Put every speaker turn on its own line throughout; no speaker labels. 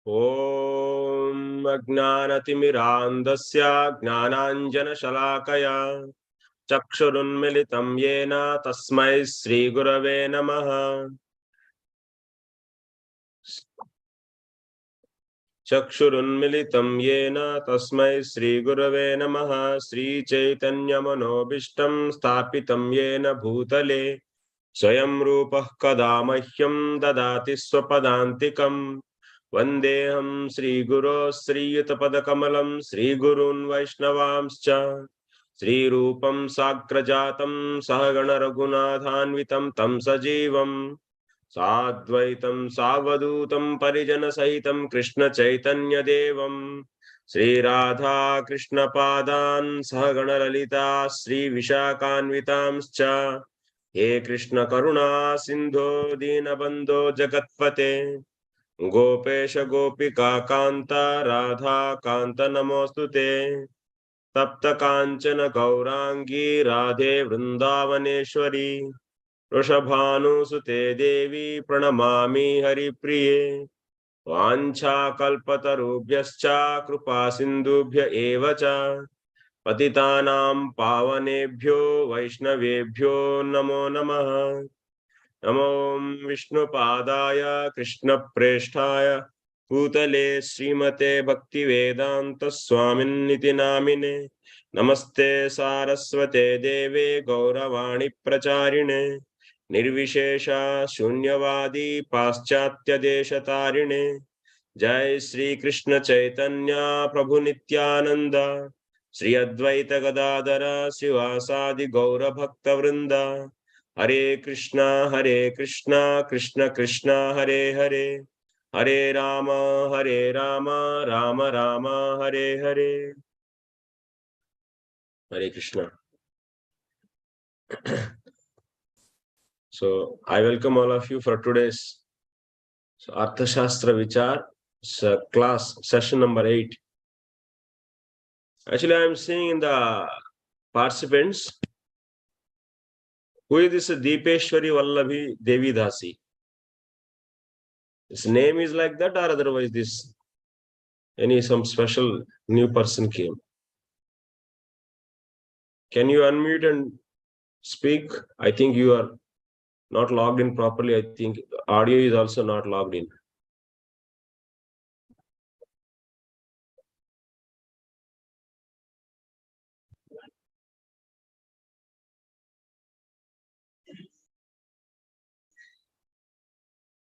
Om Ajnanatimirandasya Gnananjanashalakaya Chakshurunmilitam Yena Tasmai Sri Gurave Namaha. Chakshurunmilitam Yena Tasmai Sri Gurave Namaha. Sri Chaitanya Manobishtam Sthapitam Yena Bhutale Swayam Rupah Kadamahyam Dadati Swapadantikam Vandeham Sri Guru Sri Yutapadakamalam Sri Gurun Vaishnavamscha Sri Rupam Sagrajatam Sahagana Raghunathanvitam Tam Sajivam Sadvaitam Savadutam Parijana Sahitam Krishna Chaitanya Devam Sri Radha Krishna Padan Sahagana Lalita Sri Vishakanvitamscha He Krishna Karuna Sindho Dinabandho Jagatpate Gopesha Gopika Kanta Radha Kanta Namostute Tapta Kanchana Gaurangi Radhe Vrindavaneshwari Rushabhanusute Devi Pranamami Haripriye Vancha Kalpatarubhyascha Krupa Sindubhya Evacha Patitanam Pavanebhyo Vaishnavebhyo Namo Namaha Namo Vishnu Padaya Krishna Presthaya Bhutale Srimate Bhakti Vedanta Swamin Niti Namine Namaste Saraswate Deve Gauravani Pracharine Nirvishesha Shunyavadi Paschatya Deshatarine Jai Sri Krishna Chaitanya Prabhu Nityananda Sri Advaita Gadadara Srivasadi Gaura Bhakta Vrinda Hare Krishna Krishna Krishna Hare Hare Hare Rama Rama Rama Hare Hare Hare Krishna. So I welcome all of you for today's Arthaśāstra Vicāra class session number 8. Actually, I am seeing in the participants who is this Deepeshwari Vallabhi Devi Dasi. His name is like that, or otherwise this some special new person came? Can you unmute and speak? I think you are not logged in properly. I think audio is also not logged in.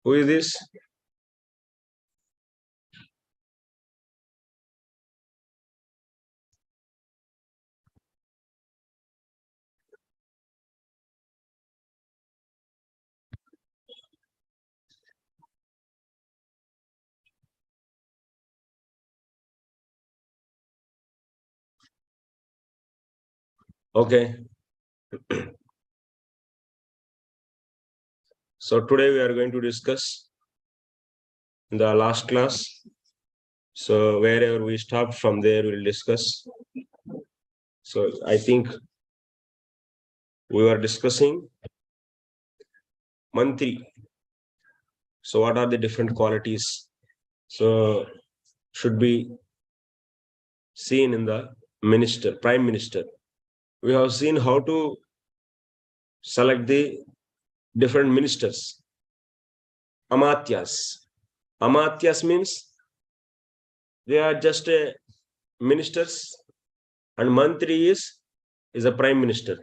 Who is this? Okay. So today we are going to discuss the last class. So wherever we stopped, from there we'll discuss. So I think we were discussing Mantri. So what are the different qualities? So should be seen in the minister, prime minister. We have seen how to select the different ministers. Amatyas. Amatyas means they are just ministers, and Mantri is a prime minister.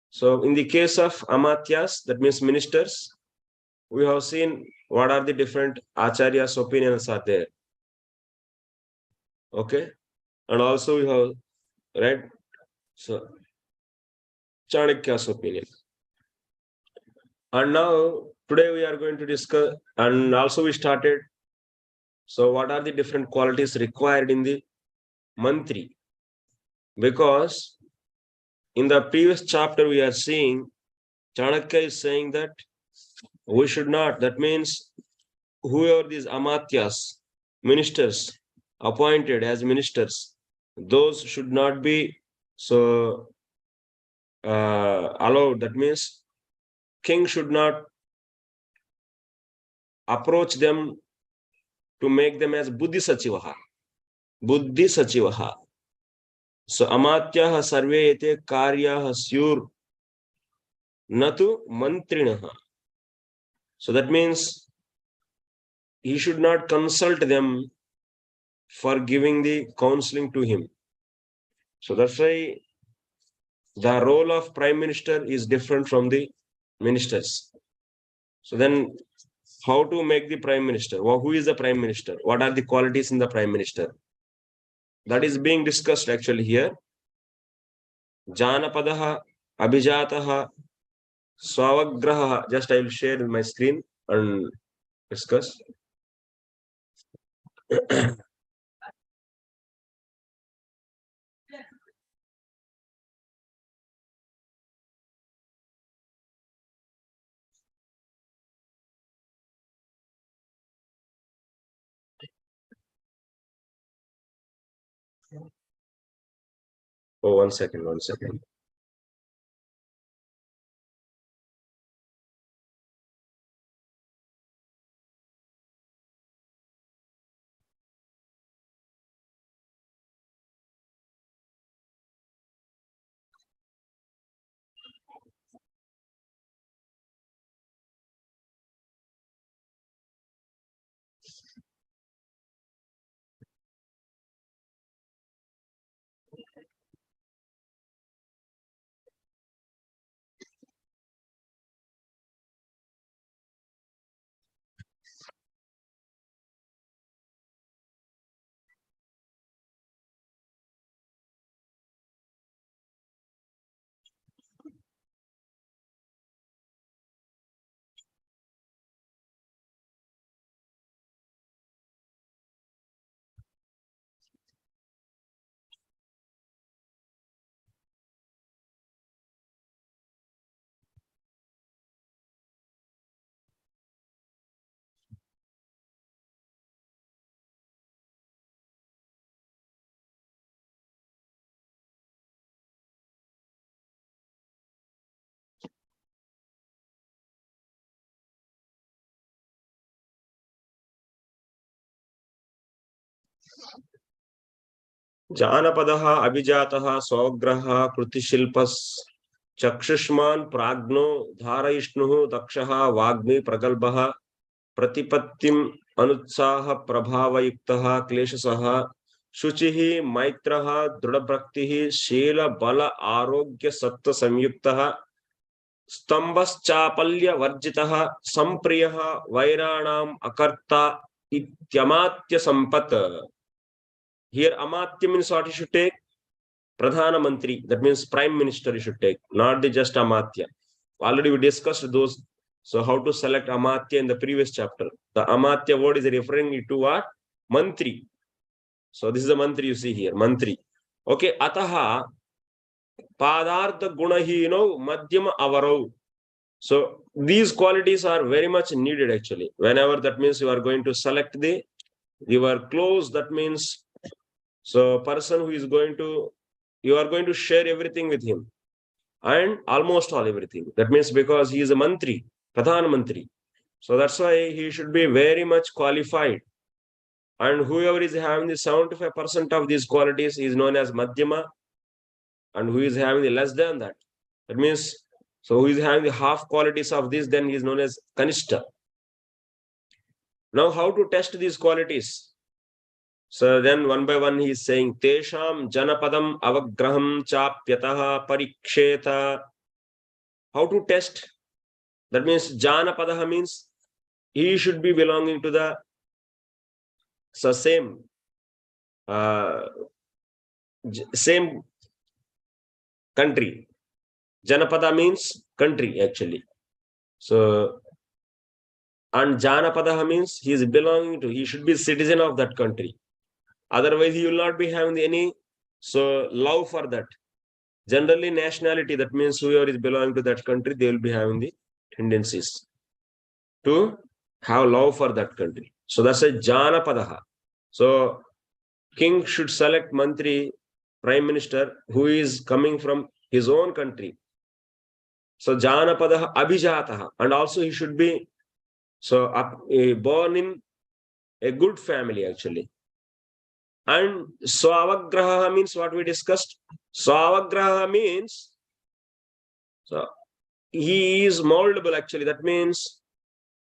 So in the case of Amatyas, that means ministers, we have seen what are the different Acharyas' opinions are there. Okay. And also we have read so Chanakya's opinion. And now today we are going to discuss, and also we started. So what are the different qualities required in the Mantri? Because in the previous chapter we are seeing Chanakya is saying that we should not, that means whoever these Amatyas, ministers, appointed as ministers, those should not be so allowed. That means king should not approach them to make them as Buddhi Sachivaha. Buddhi Sachivaha. So Amatyah Sarve Ete Karyah Syur Natu Mantrinaha. So that means he should not consult them for giving the counseling to him. So that's why the role of Prime Minister is different from the ministers. So then how to make the Prime Minister? Well, who is the Prime Minister? What are the qualities in the Prime Minister? That is being discussed actually here. Janapadaha, Abhijataha, Swavagraha. Just I will share my screen and discuss. Oh, 1 second, 1 second. Janapadaha, Abhijataha, Swagraha, Krutishilpas, Chakshushman, Pragno, Dharaishnuhu, Dakshaha, Vagni, Pragalbaha, Pratipattim, Anutsaha, Prabhavayuktaha, Kleshasaha, Shuchihi, Maitraha, Drudabhaktihi, Shela, Bala, Arogya, Satta, Samyuktaha, Stambas, Chapalya, Varjitaha, Sampriyaha, Vairanam, Akarta, Ityamatya Sampata. Here, Amatya means what you should take? Pradhana Mantri. That means Prime Minister you should take, not the just Amatya. Already we discussed those. So how to select Amatya in the previous chapter. The Amatya word is referring to what? Mantri. So this is the Mantri you see here. Mantri. Okay. Ataha Padartha Gunahino Madhyama Avarau. So these qualities are very much needed actually. Whenever that means you are going to select the your close, that means so person who is going to, you are going to share everything with him and almost all everything. That means because he is a mantri, Pradhan Mantri. So that's why he should be very much qualified. And whoever is having the 75% of these qualities is known as Madhyama, and who is having the less than that. That means, so who is having the half qualities of this, then he is known as Kanishta. Now, how to test these qualities? So then one by one he is saying, Tesham Janapadam Avagraham Chapyataha Pariksheta. How to test? That means Janapadaha means he should be belonging to the same country. Janapada means country actually. So, and Janapadaha means he is belonging to, he should be citizen of that country. Otherwise, he will not be having any love for that. Generally, nationality, that means whoever is belonging to that country, they will be having the tendencies to have love for that country. So that's a Janapadaha. So king should select Mantri, Prime Minister, who is coming from his own country. So Janapadaha Abhijataha. And also he should be born in a good family actually. And Swavagraha means what we discussed. Swavagraha means so he is moldable actually. That means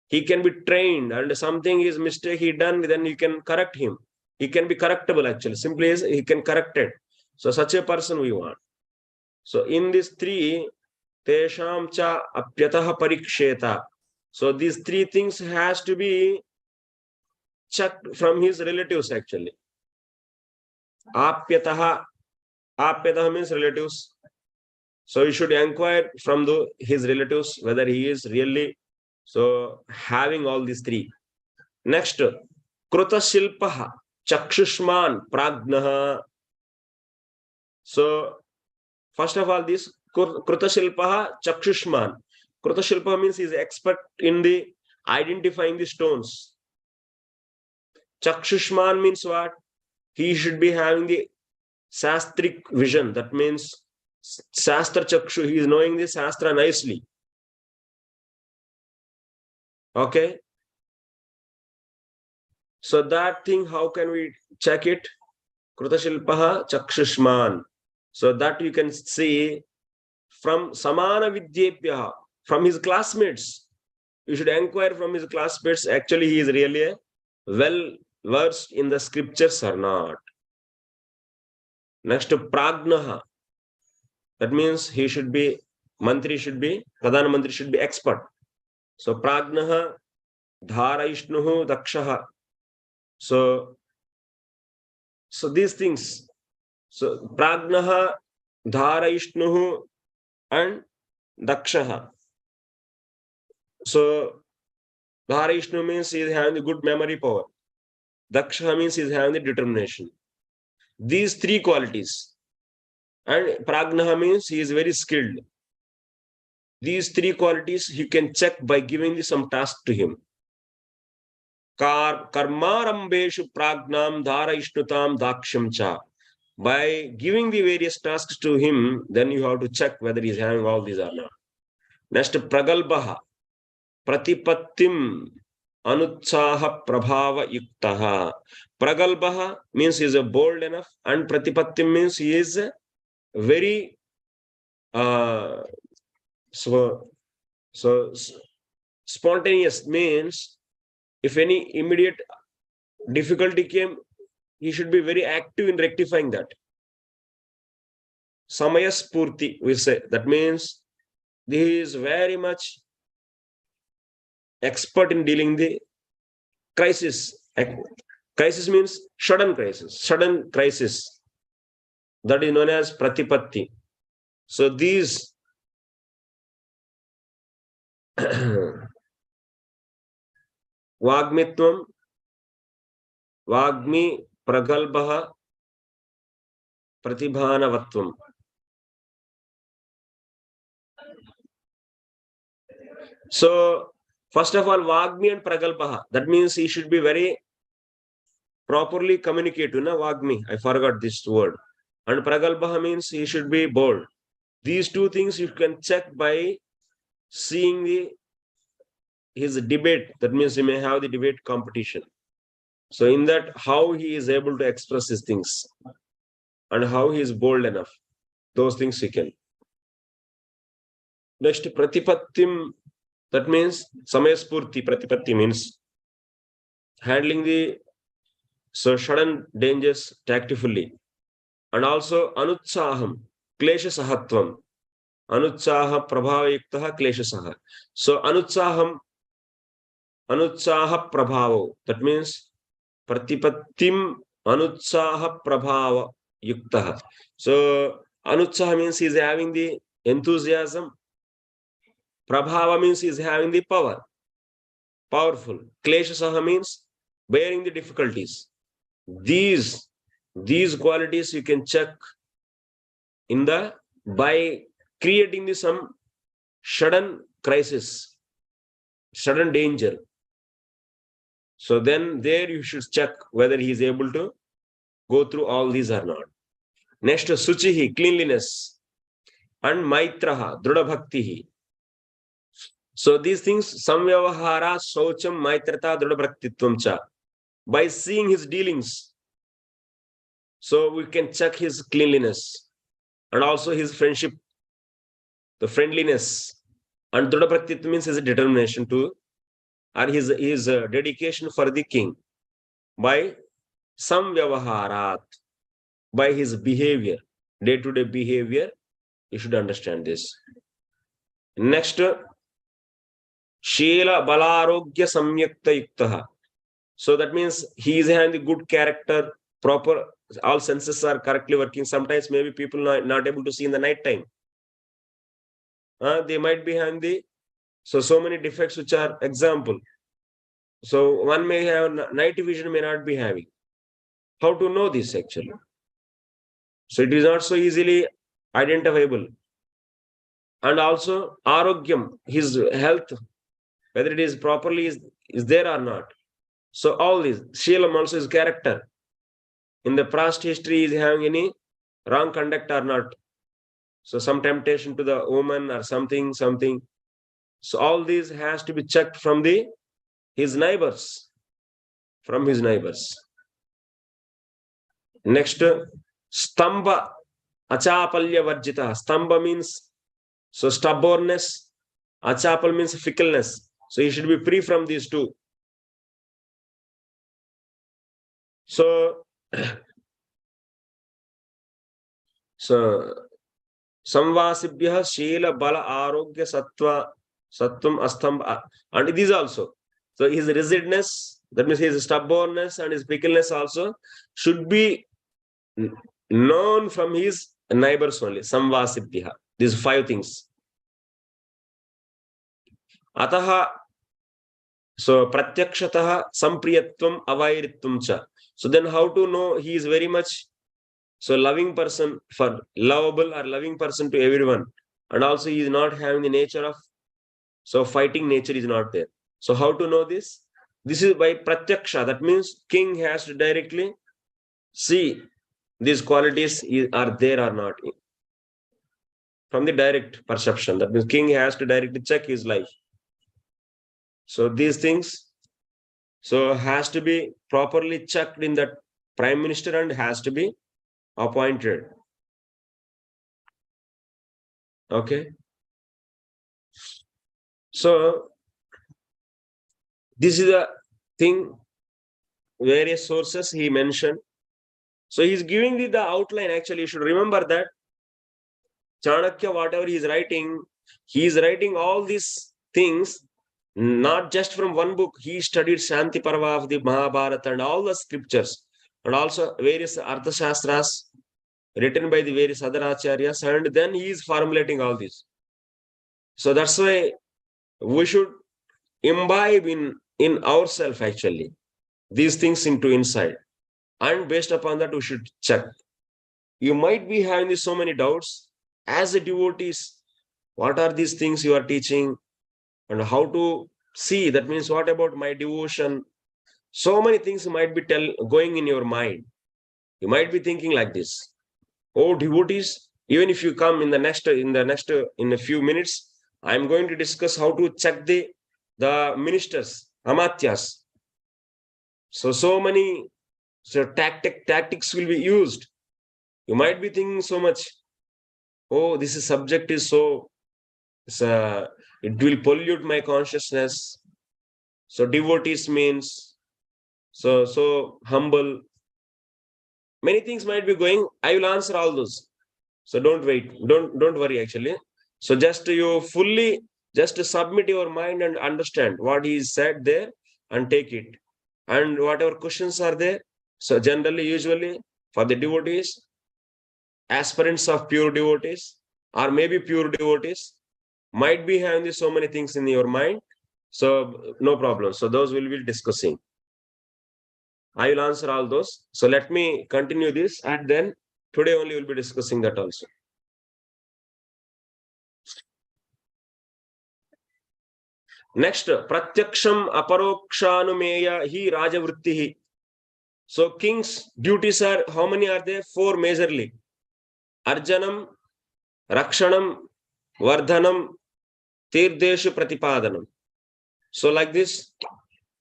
he can be trained, and something is mistake he done, then you can correct him. He can be correctable actually. Simply is he can correct it. So such a person we want. So in these three, tesham cha apyatah pariksheta. So these three things has to be checked from his relatives actually. Apyatah means relatives. So you should inquire from his relatives whether he is really so having all these three. Next, Kruta Shilpaha, Chakshushman, Pragnaha. So first of all, this Kruta Shilpaha, Chakshushman. Kruta Shilpaha means he is expert in the identifying the stones. Chakshushman means what? He should be having the Shastric vision. That means Shastra Chakshu. He is knowing the Shastra nicely. Okay. So that thing, how can we check it? Krutashilpaha Chakshushman. So that you can see from Samana Vidyepyaha, from his classmates. You should inquire from his classmates. Actually, he is really well versed in the scriptures or not. Next, Pragnaha. That means he should be, Mantri should be, Pradhana Mantri should be expert. So Pragnaha, Dharaishnuhu, Dakshaha. So these things. So Pragnaha, Dharaishnuhu, and Dakshaha. So Dharaishnu means he is having the good memory power. Dakshaha means he is having the determination. These three qualities. And Pragnaha means he is very skilled. These three qualities you can check by giving some task to him. Karmarambeshu pragnam dharaishnutam daksham cha. By giving the various tasks to him, then you have to check whether he is having all these or not. Next, pragalbaha. Pratipattim anutsaha prabhava yuktaha. Pragalbaha means he is bold enough, and pratipattim means he is very spontaneous. Means if any immediate difficulty came, he should be very active in rectifying that. Samayaspurti, we say. That means he is very much expert in dealing the crisis. Crisis means sudden crisis. Sudden crisis. That is known as pratipatti. So these Vagmitvam, Vagmi, Pragalbaha, Pratibhanavatvam. So first of all, Vagmi and Pragalbaha. That means he should be very properly communicative. Na Vagmi, I forgot this word. And Pragalbaha means he should be bold. These two things you can check by seeing his debate. That means he may have the debate competition. So in that, how he is able to express his things and how he is bold enough. Those things he can. Next, Pratipattim. That means Samayaspurti. Pratipatti means handling the sudden dangers tactfully. And also Anutsaham, Klesha Sahatvam. Anutsaha Prabhava Yuktaha Klesha Saha. So Anutsaha Prabhava. That means Pratipattim Anutsaha Prabhava Yuktaha. So Anutsaha means he is having the enthusiasm. Prabhava means he is having the power. Powerful. Klesha Saha means bearing the difficulties. These qualities you can check by creating some sudden crisis, sudden danger. So then there you should check whether he is able to go through all these or not. Next, Suchihi, cleanliness, and Maitraha, Druda Bhaktihi. So these things, Samvyavahara, Socham, Maitrata, Druda Bhaktitvam cha. by seeing his dealings. So we can check his cleanliness and also his friendship, the friendliness. And Dridapratitva means his determination to, or his dedication for the king by samvyavaharat, by his behavior, day-to-day behavior. You should understand this. Next, Shila Balarogya Samyakta Yuktaha. So that means he is having the good character, proper, all senses are correctly working. Sometimes maybe people not able to see in the night time. They might be having the, so many defects which are example. So one may have night vision, may not be having. How to know this actually? So it is not so easily identifiable. And also Arogyam, his health, whether it is properly is there or not. So all this, Sheelam also is character. In the past history, is having any wrong conduct or not. So some temptation to the woman or something. So all these has to be checked from his neighbors. From his neighbors. Next, Stamba Achapalya Varjita. Stamba means so stubbornness. Achapal means fickleness. So he should be free from these two. So Samvasibhya Sheela Bala Arogya Sattvam Astamba, and these also. So his rigidness, that means his stubbornness and his fickleness also should be known from his neighbors only. Samvasibhya. These 5 things. Ataha, so pratyakshataha sampriyatvam avairitvam cha. So then how to know he is very much so loving person, for lovable or loving person to everyone, and also he is not having the nature of, so fighting nature is not there. So how to know this? This is by pratyaksha. That means king has to directly see these qualities are there or not from the direct perception. That means king has to directly check his life. So these things so has to be properly checked in that prime minister and has to be appointed. Okay. So this is the thing, various sources he mentioned. So he's giving the outline. Actually, you should remember that Chanakya, whatever he is writing all these things not just from one book. He studied Shanti Parva of the Mahabharata and all the scriptures, and also various Arthaśāstras written by the various other acharyas, and then he is formulating all this. So that's why we should imbibe in ourselves actually these things into inside, and based upon that we should check. You might be having so many doubts as a devotees. What are these things you are teaching, and how to see? That means what about my devotion? So many things might be going in your mind. You might be thinking like this. Oh, devotees, even if you come in a few minutes, I'm going to discuss how to check the ministers, amatyas. So many tactics will be used. You might be thinking so much. Oh, this subject is so, it will pollute my consciousness. So devotees means so humble. Many things might be going. I will answer all those. So don't wait. Don't worry actually. So just you fully just submit your mind and understand what he said there and take it. And whatever questions are there. So generally, usually for the devotees, aspirants of pure devotees or maybe pure devotees might be having so many things in your mind. So no problem. So those will be discussing. I will answer all those. So let me continue this, and then today only we'll be discussing that also. Next, pratyaksham aparokshanumeya hi rajavrittihi. So king's duties are, how many are there? 4 majorly. Arjanam, Rakshanam, Vardhanam, Tirdeshu Pratipadanam. So like this,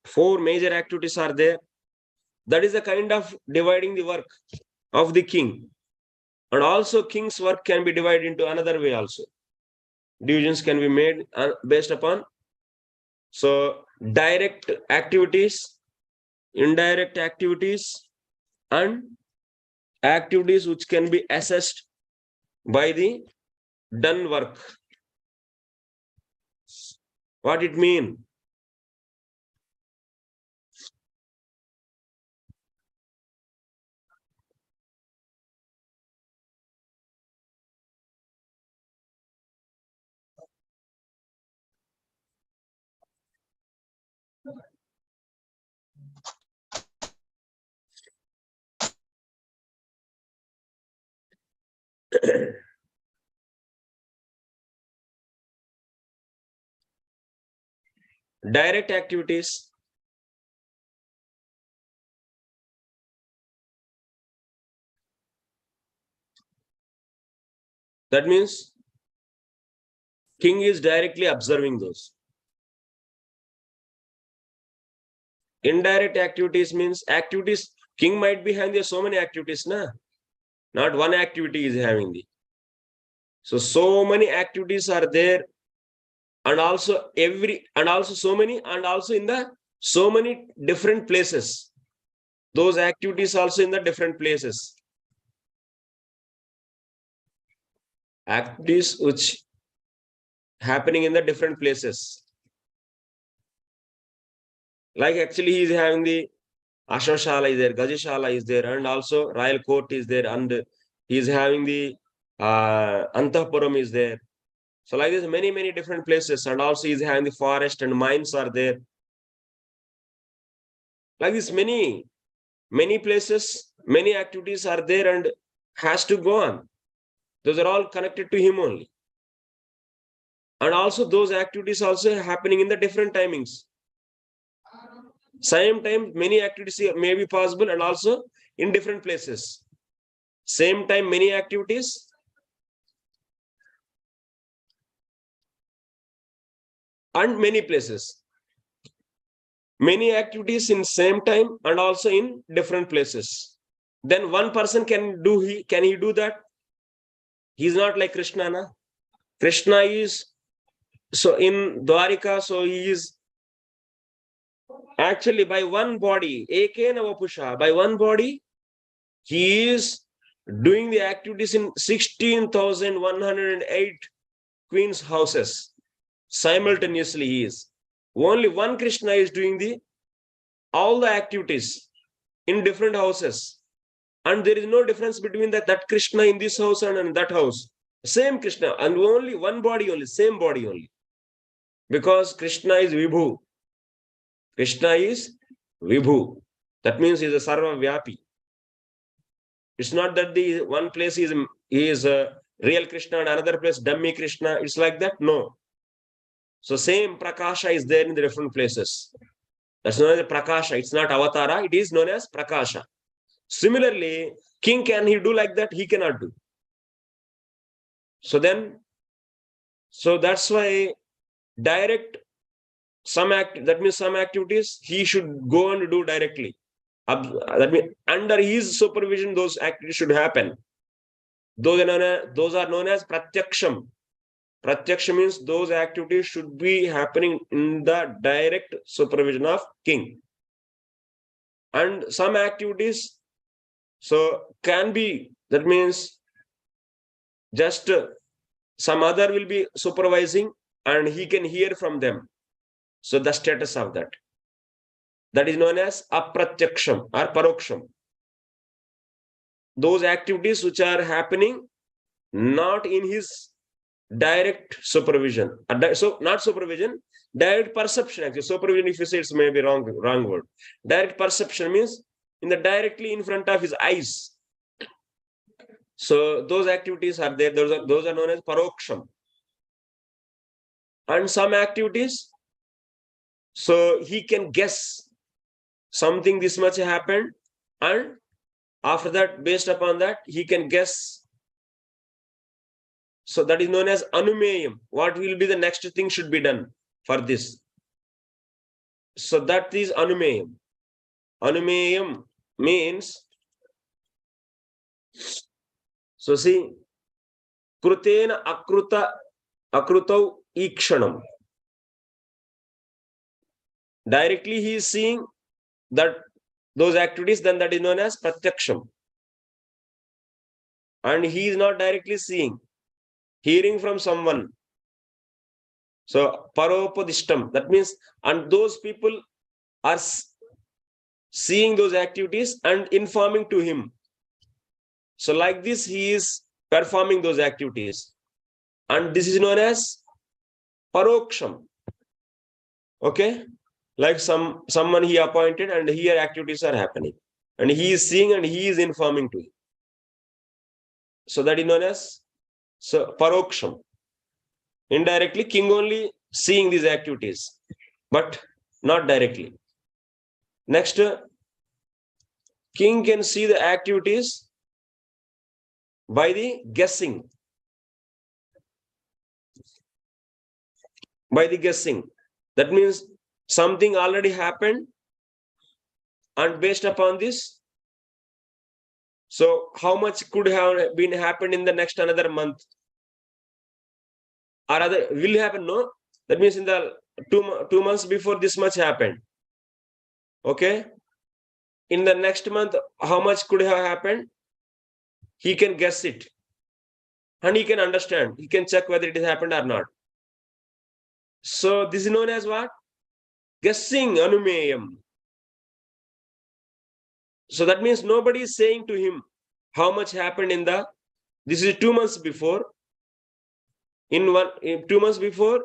4 major activities are there. That is a kind of dividing the work of the king. And also king's work can be divided into another way also. Divisions can be made based upon direct activities, indirect activities, and activities which can be assessed by the done work. What it mean? Direct activities, that means king is directly observing those. Indirect activities means activities, king might be having so many activities, not one activity is having the. So many activities are there, and also so many in so many different places. Those activities also in the different places. Activities which happening in the different places. Like actually he is having the Arthaśāstra is there, Gajashala is there, and also royal court is there, and he is having the Anthapuram is there. So like this, many different places, and also he is having the forest and mines are there. Like this, many places, many activities are there and has to go on. Those are all connected to him only. And also those activities also happening in the different timings. Same time, many activities may be possible and also in different places. Same time, many activities. And many places. Many activities in same time and also in different places. Then one person can he do that? He's not like Krishna, na? Krishna is in Dwarika, he is actually by one body, Ekena Vapusha, by one body, he is doing the activities in 16,108 queens' houses. Simultaneously, he is. Only one Krishna is doing all the activities in different houses. And there is no difference between that Krishna in this house and in that house. Same Krishna, and only one body only, same body only. Because Krishna is Vibhu. Krishna is Vibhu. That means he is a Sarva Vyapi. It's not that the one place is a real Krishna and another place dummy Krishna. It's like that. No. So same Prakasha is there in the different places. That's known as Prakasha. It's not Avatara. It is known as Prakasha. Similarly, king, can he do like that? He cannot do. So that's why direct that means some activities he should go and do directly. That means under his supervision, those activities should happen. Those are known as Pratyaksham. Pratyaksha means those activities should be happening in the direct supervision of king. And some activities can be, that means just some other will be supervising and he can hear from them. So the status of that is known as Apratyaksham or Paroksham. Those activities which are happening not in his direct supervision. So not supervision, direct perception. Actually, supervision, if you say, it's maybe wrong word. Direct perception means directly in front of his eyes. So those activities are there. Those are known as Paroksham. And some activities, he can guess something this much happened, and after that, based upon that, he can guess. So that is known as Anumeyam. What will be the next thing should be done for this? So that is Anumeyam. Anumeyam means, so see, krutena akrutau ikshanam. Directly he is seeing that those activities, then that is known as pratyaksham. And he is not directly seeing, hearing from someone. So paropadishtam, that means, and those people are seeing those activities and informing to him. So like this, he is performing those activities. And this is known as paroksham. Okay? Like someone he appointed and here activities are happening. And he is seeing and he is informing to him. So that is known as paroksham. Indirectly, king only seeing these activities, but not directly. Next, king can see the activities by the guessing. By the guessing. That means something already happened, and based upon this, so how much could have been happened in the next another month? Or other will happen? No. That means in the 2 months before this much happened. Okay. In the next month, how much could have happened? He can guess it. And he can understand. He can check whether it has happened or not. So this is known as what? Guessing, anumeyam. So that means nobody is saying to him how much happened in the, this is 2 months before. In 2 months before,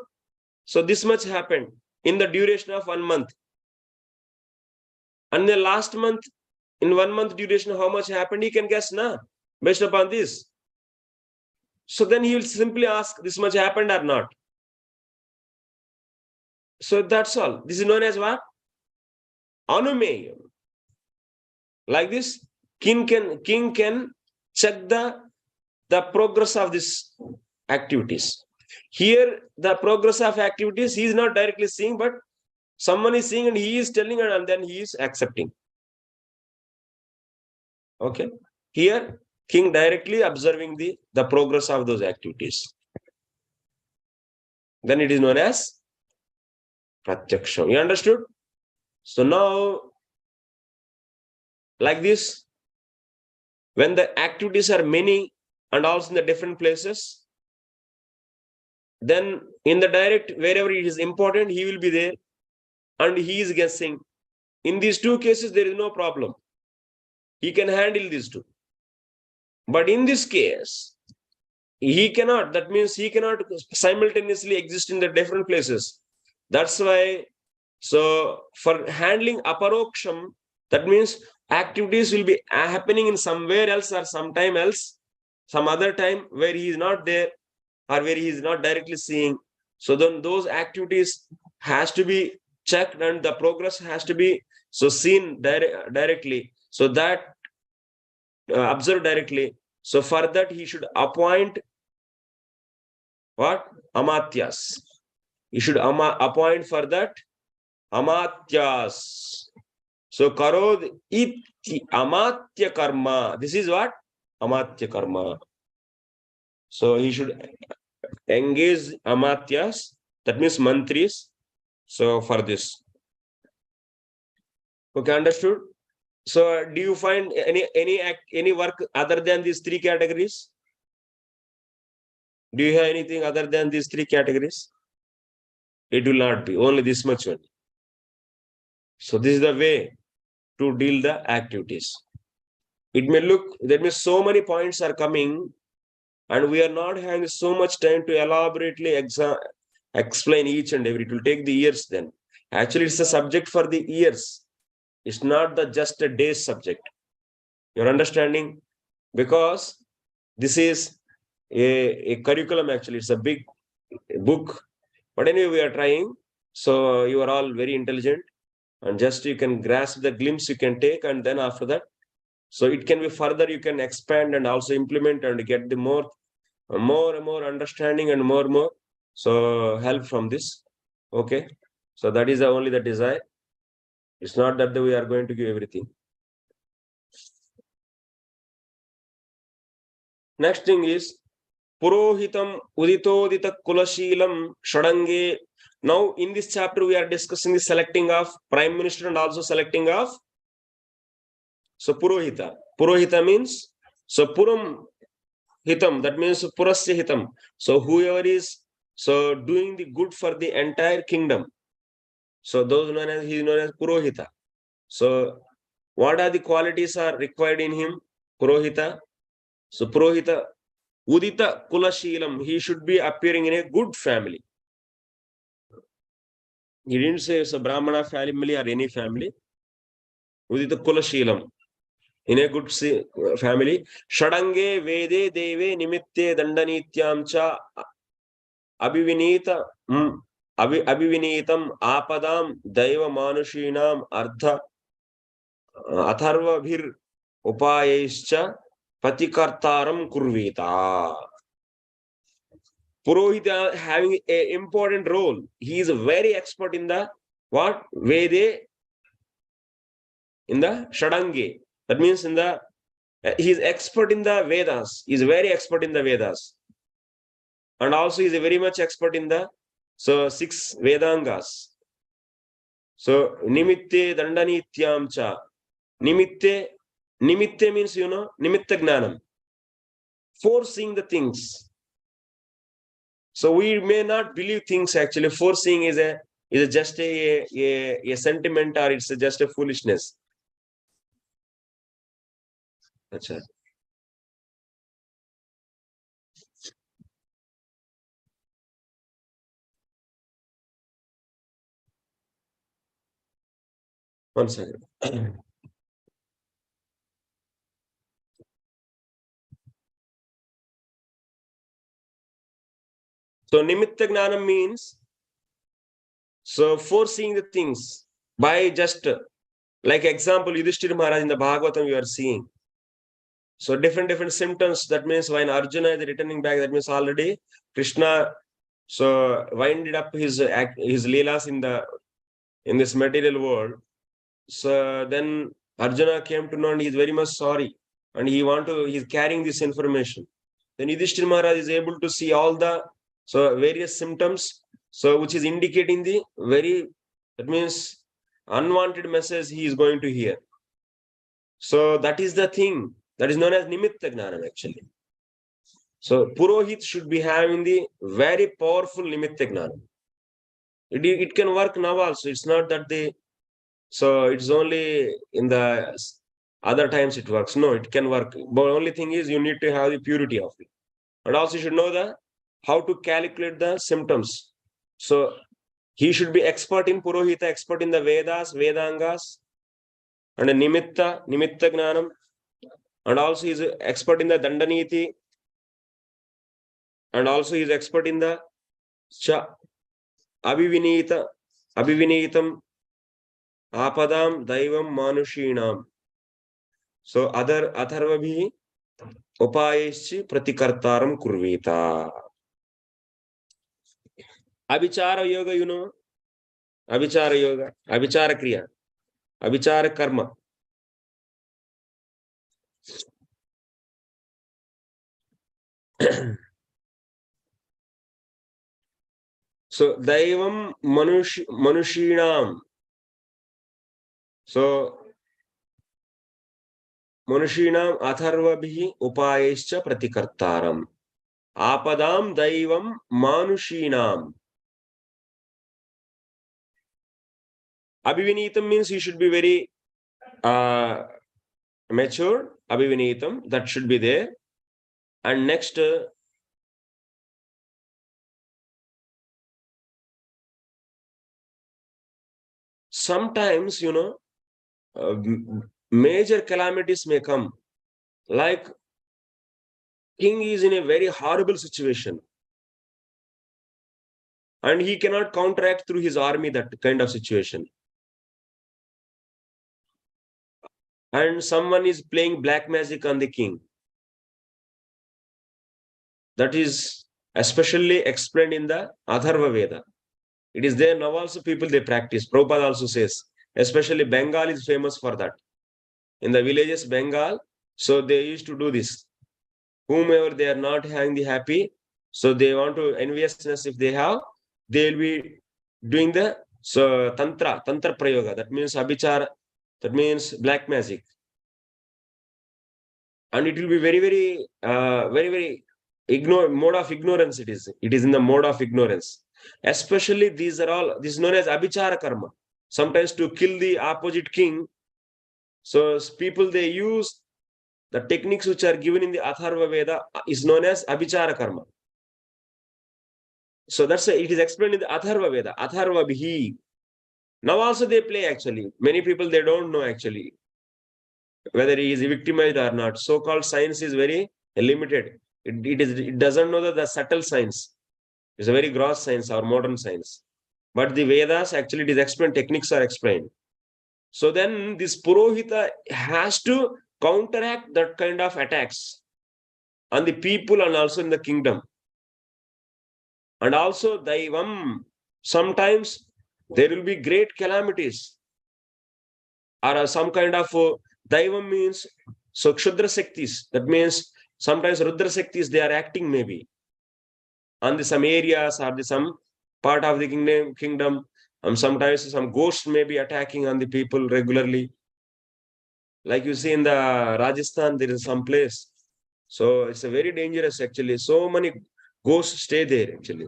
so this much happened in the duration of 1 month. And the last month, in 1 month duration, how much happened, he can guess now, based upon this. So then he will simply ask, this much happened or not? So that's all. This is known as what? Anumeyam. Like this, king can check the progress of this activities. Here, the progress of activities, he is not directly seeing, but someone is seeing and he is telling, and then he is accepting. Okay. Here, king directly observing the progress of those activities. Then it is known as pratyaksham. You understood? So now, like this, when the activities are many and also in the different places, then in the direct, wherever it is important, he will be there and he is guessing. In these two cases, there is no problem. He can handle these two. But in this case, he cannot. That means he cannot simultaneously exist in the different places. That's why, so for handling aparoksham, that means activities will be happening in somewhere else or sometime else, some other time where he is not there or where he is not directly seeing. So then those activities has to be checked and the progress has to be seen directly. So that observed directly. So for that he should appoint what? Amatyas. He should appoint for that Amatyas. So karod iti amatya karma. This is what? Amatya karma. So he should engage Amatyas, that means mantris. So for this. Okay, understood? So do you find any work other than these three categories? Do you have anything other than these three categories? It will not be, only this much only. So this is the way to deal the activities. It may look, there may so many points are coming and we are not having so much time to elaborately explain each and every. It will take the years then. Actually, it's a subject for the years. It's not just a day's subject. You're understanding? Because this is a curriculum, actually. It's a big book. But anyway, we are trying. So you are all very intelligent. And just you can grasp the glimpse you can take. And then after that, so it can be further, you can expand and also implement and get the more and more understanding and more. So help from this. Okay. So that is only the desire. It's not that we are going to give everything. Next thing is Purohitam Uditodita Kulashilam Shadange. Now in this chapter we are discussing the selecting of Prime Minister and also selecting of Purohita. Purohita means Puram Hitam, that means Purasya Hitam. So whoever is doing the good for the entire kingdom. So those known as, he is known as Purohita. So what are the qualities are required in him? Purohita. So Purohita Udita Kulashilam, he should be appearing in a good family. He didn't say Brahmana family or any family. Udita Kulashilam, in a good family. Shadange Vede Deve Nimitte Dandanityam cha Abhivinita Abhivinitam Apadam Daiva Manushinam Atharvabhir Upayescha Patikartaram Kurvita. Purohita having an important role. He is very expert in the what? Vede, in the Shadange. That means in the he is expert in the Vedas. He is very expert in the Vedas. And also he is very much expert in the 6 Vedangas. So Nimitte Dandanityam cha. Nimitte means Nimitta Gnanam. Foreseeing the things. So we may not believe things actually. Foreseeing is just a sentiment, or it's just a foolishness. Achha. One second. So Nimitta Gnanam means foreseeing the things by just like example Yudhishthira Maharaj in the Bhagavatam you are seeing. So different symptoms. That means when Arjuna is returning back, that means already Krishna winded up his leelas in this material world. So then Arjuna came to know and he is very much sorry, and he's carrying this information. Then Yudhishthira Maharaj is able to see all the various symptoms, which is indicating that means unwanted message he is going to hear. So that is the thing that is known as Nimitta Gnanam actually. So Purohit should be having the very powerful Nimitta Gnanam. It can work now also. It's not that it's only in the other times it works. No, it can work. But only thing is you need to have the purity of it. And also you should know how to calculate the symptoms. So he should be expert in Purohita, expert in the Vedas, Vedangas, and a Nimitta Gnanam. And also he is expert in the Dandaniti. And also he is expert in the Abhivinitam Apadam Daivam Manushinam. So other Atharvabhi Upayeschi Pratikartaram Kurvita. Abhichara Yoga, Abhichara Yoga, Abhichara Kriya, Abhichara Karma. So Daivam Manushinam. So Manushinam Atharvabhi Upayescha Pratikartaram. Apadam Daivam Manushinam. Abhivinitam means he should be very mature. Abhivinitam, that should be there. And next, sometimes, major calamities may come. Like king is in a very horrible situation. And he cannot counteract through his army that kind of situation. And someone is playing black magic on the king. That is especially explained in the Atharva Veda. It is there now also people they practice. Prabhupada also says, especially Bengal is famous for that. In the villages, Bengal, so they used to do this. whomever they are not having the happy, so they want to enviousness if they have, they will be doing the tantra prayoga. That means abhichara, that means black magic. And it will be very, very mode of ignorance. It is in the mode of ignorance. Especially this is known as abhichara karma. Sometimes to kill the opposite king. So people, they use the techniques which are given in the Atharva Veda is known as abhichara karma. So that's it is explained in the Atharva Veda, Atharva Bhi. Now also they play actually. Many people, they don't know actually whether he is victimized or not. So-called science is very limited. It doesn't know the subtle science. It's a very gross science or modern science. But the Vedas actually, it is explained, techniques are explained. So then this Purohita has to counteract that kind of attacks on the people and also in the kingdom. And also Daivam, sometimes there will be great calamities or some kind of Daivam means so Kshudra Shaktis. That means sometimes Rudra Shaktis, they are acting maybe on some areas or some part of the kingdom. And sometimes some ghosts may be attacking on the people regularly. Like you see in the Rajasthan, there is some place. So it's a very dangerous actually. So many ghosts stay there actually.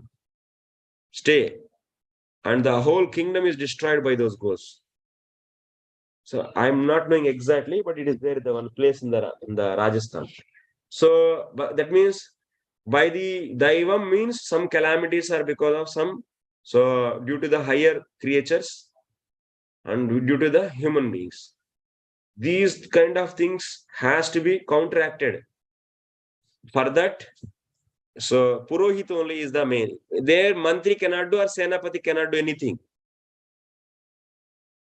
Stay. And the whole kingdom is destroyed by those ghosts. So I'm not knowing exactly, but it is there, the one place in the Rajasthan. So but that means by the Daivam means some calamities are because of some, so due to the higher creatures and due to the human beings. These kind of things has to be counteracted. For that, so Purohit only is the main. Their Mantri cannot do or Senapati cannot do anything.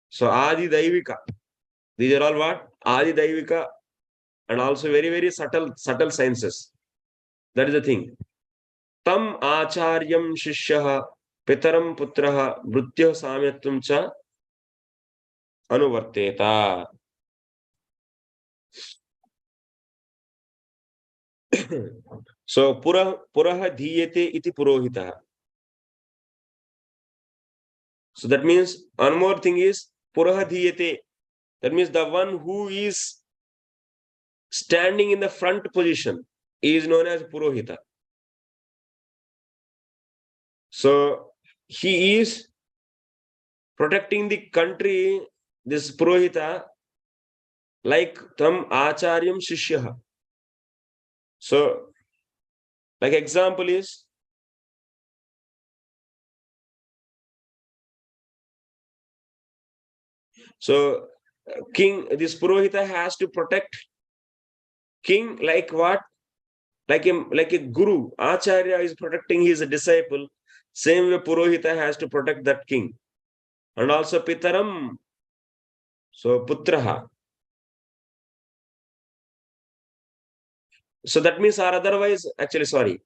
So Adi Daivika. These are all what? Adi Daivika and also very, very subtle sciences. That is the thing. Tam Acharyam Shishyaha Pitaram Putraha Mrityo Samyatum Cha Anuvarteta. So Puraha Dhiyate iti Purohita. So that means one more thing is Puraha Dhiyate. That means the one who is standing in the front position is known as Purohita. So he is protecting the country, this Purohita, like Tam Acharyam Shishyaha. So, like example is, so king, this Purohita has to protect king like what? Like a guru. Acharya is protecting his disciple. Same way Purohita has to protect that king. And also Pitaram, so Putraha. So that means, or otherwise, actually, sorry.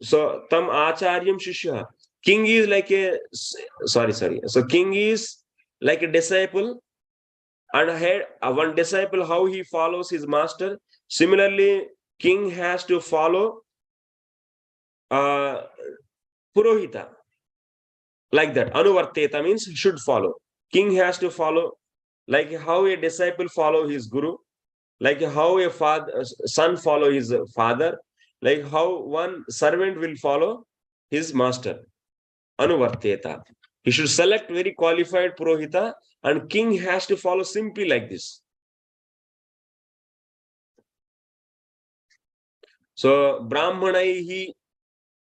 So Tam Acharyam Shishya. King is like a, sorry. So king is like a disciple, and one disciple, how he follows his master. Similarly, king has to follow Purohita. Like that. Anuvarteta means should follow. King has to follow, like how a disciple follow his guru, like how a son follow his father, like how one servant will follow his master. Anuvarteta. He should select very qualified Purohita, and king has to follow simply like this. So Brahmanai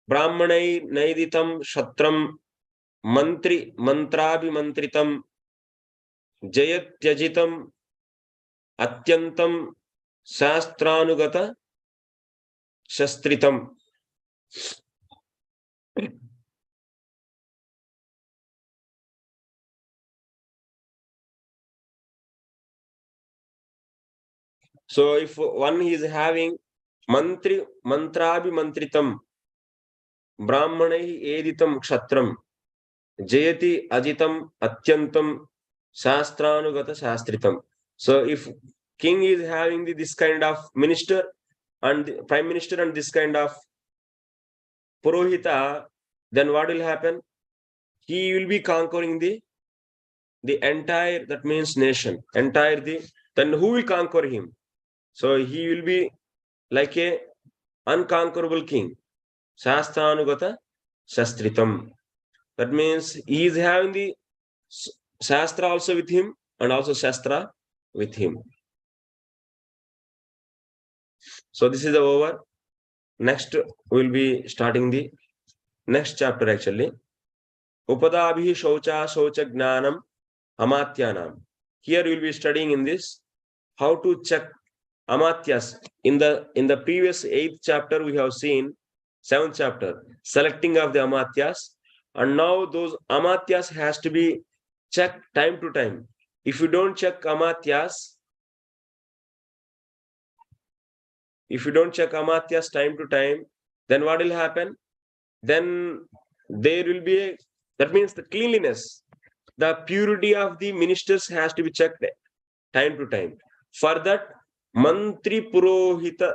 Naiditam Shatram Mantrabimantritam Jayatyajitam Atyantam Shastranugata Shastritam. So if one is having mantrabimantritam Brahmanai editam kshatram Jayati ajitam atyantam shastranugata shastritam. So if king is having this kind of minister, and the prime minister and this kind of Purohita, then what will happen? He will be conquering the entire, that means nation, entire then who will conquer him? So he will be like a unconquerable king. Shastanugata Shastritam. That means he is having the Shastra also with him and also Shastra with him. So this is the over. Next we'll be starting the next chapter actually. Upadabhi Shaucha Shaucha Gnanam Amatyanam. Here we'll be studying in this how to check Amatyas. In the previous 8th chapter we have seen 7th chapter selecting of the Amatyas, and now those Amatyas has to be checked time to time. If you don't check Amatyas, time to time, then what will happen? Then there will be that means the cleanliness, the purity of the ministers has to be checked time to time. For that, Mantri Purohita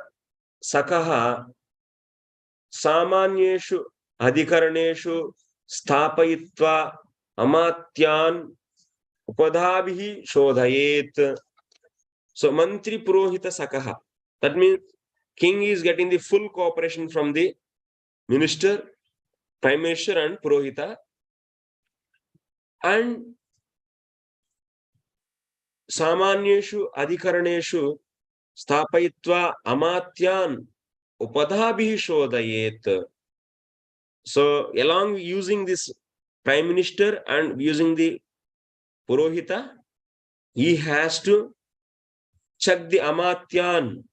Sakaha Samanyeshu Adhikaraneshu Sthapayitva Amatyan Upadhabhi Shodhayet. So Mantri Purohita Sakaha. That means king is getting the full cooperation from the minister, prime minister and Purohita. And Samanyeshu Adhikaraneshu Sthapayitva Amatyan Upadhabhi Shodhayet. So along using this prime minister and using the Purohita, he has to check the Amatyan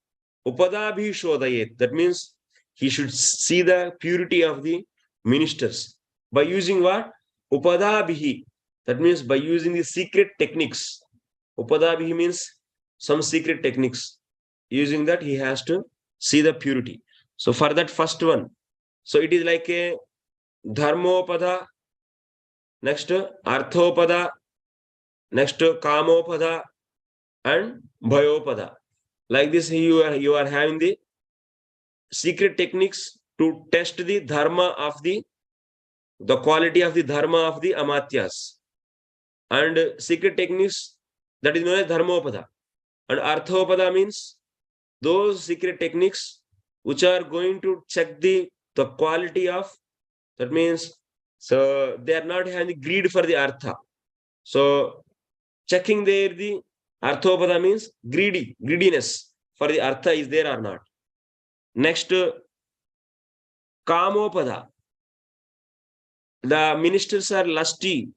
Upadhabhi Shodhayet. That means he should see the purity of the ministers. By using what? Upadhabhi. That means by using the secret techniques. Upadhabhi means some secret techniques. Using that, he has to see the purity. So for that first one, so it is like a Dharmopada, next Arthopada, next Kamopada, and Bhayopada. Like this, you are having the secret techniques to test the dharma of the quality of the dharma of the Amatyas. And secret techniques, that is known as Dharmopada. And Arthopada means those secret techniques which are going to check the quality of, that means, so they are not having the greed for the Artha. So checking there the Arthopada means greediness for the Artha is there or not. Next, Kamopada. The ministers are lusty.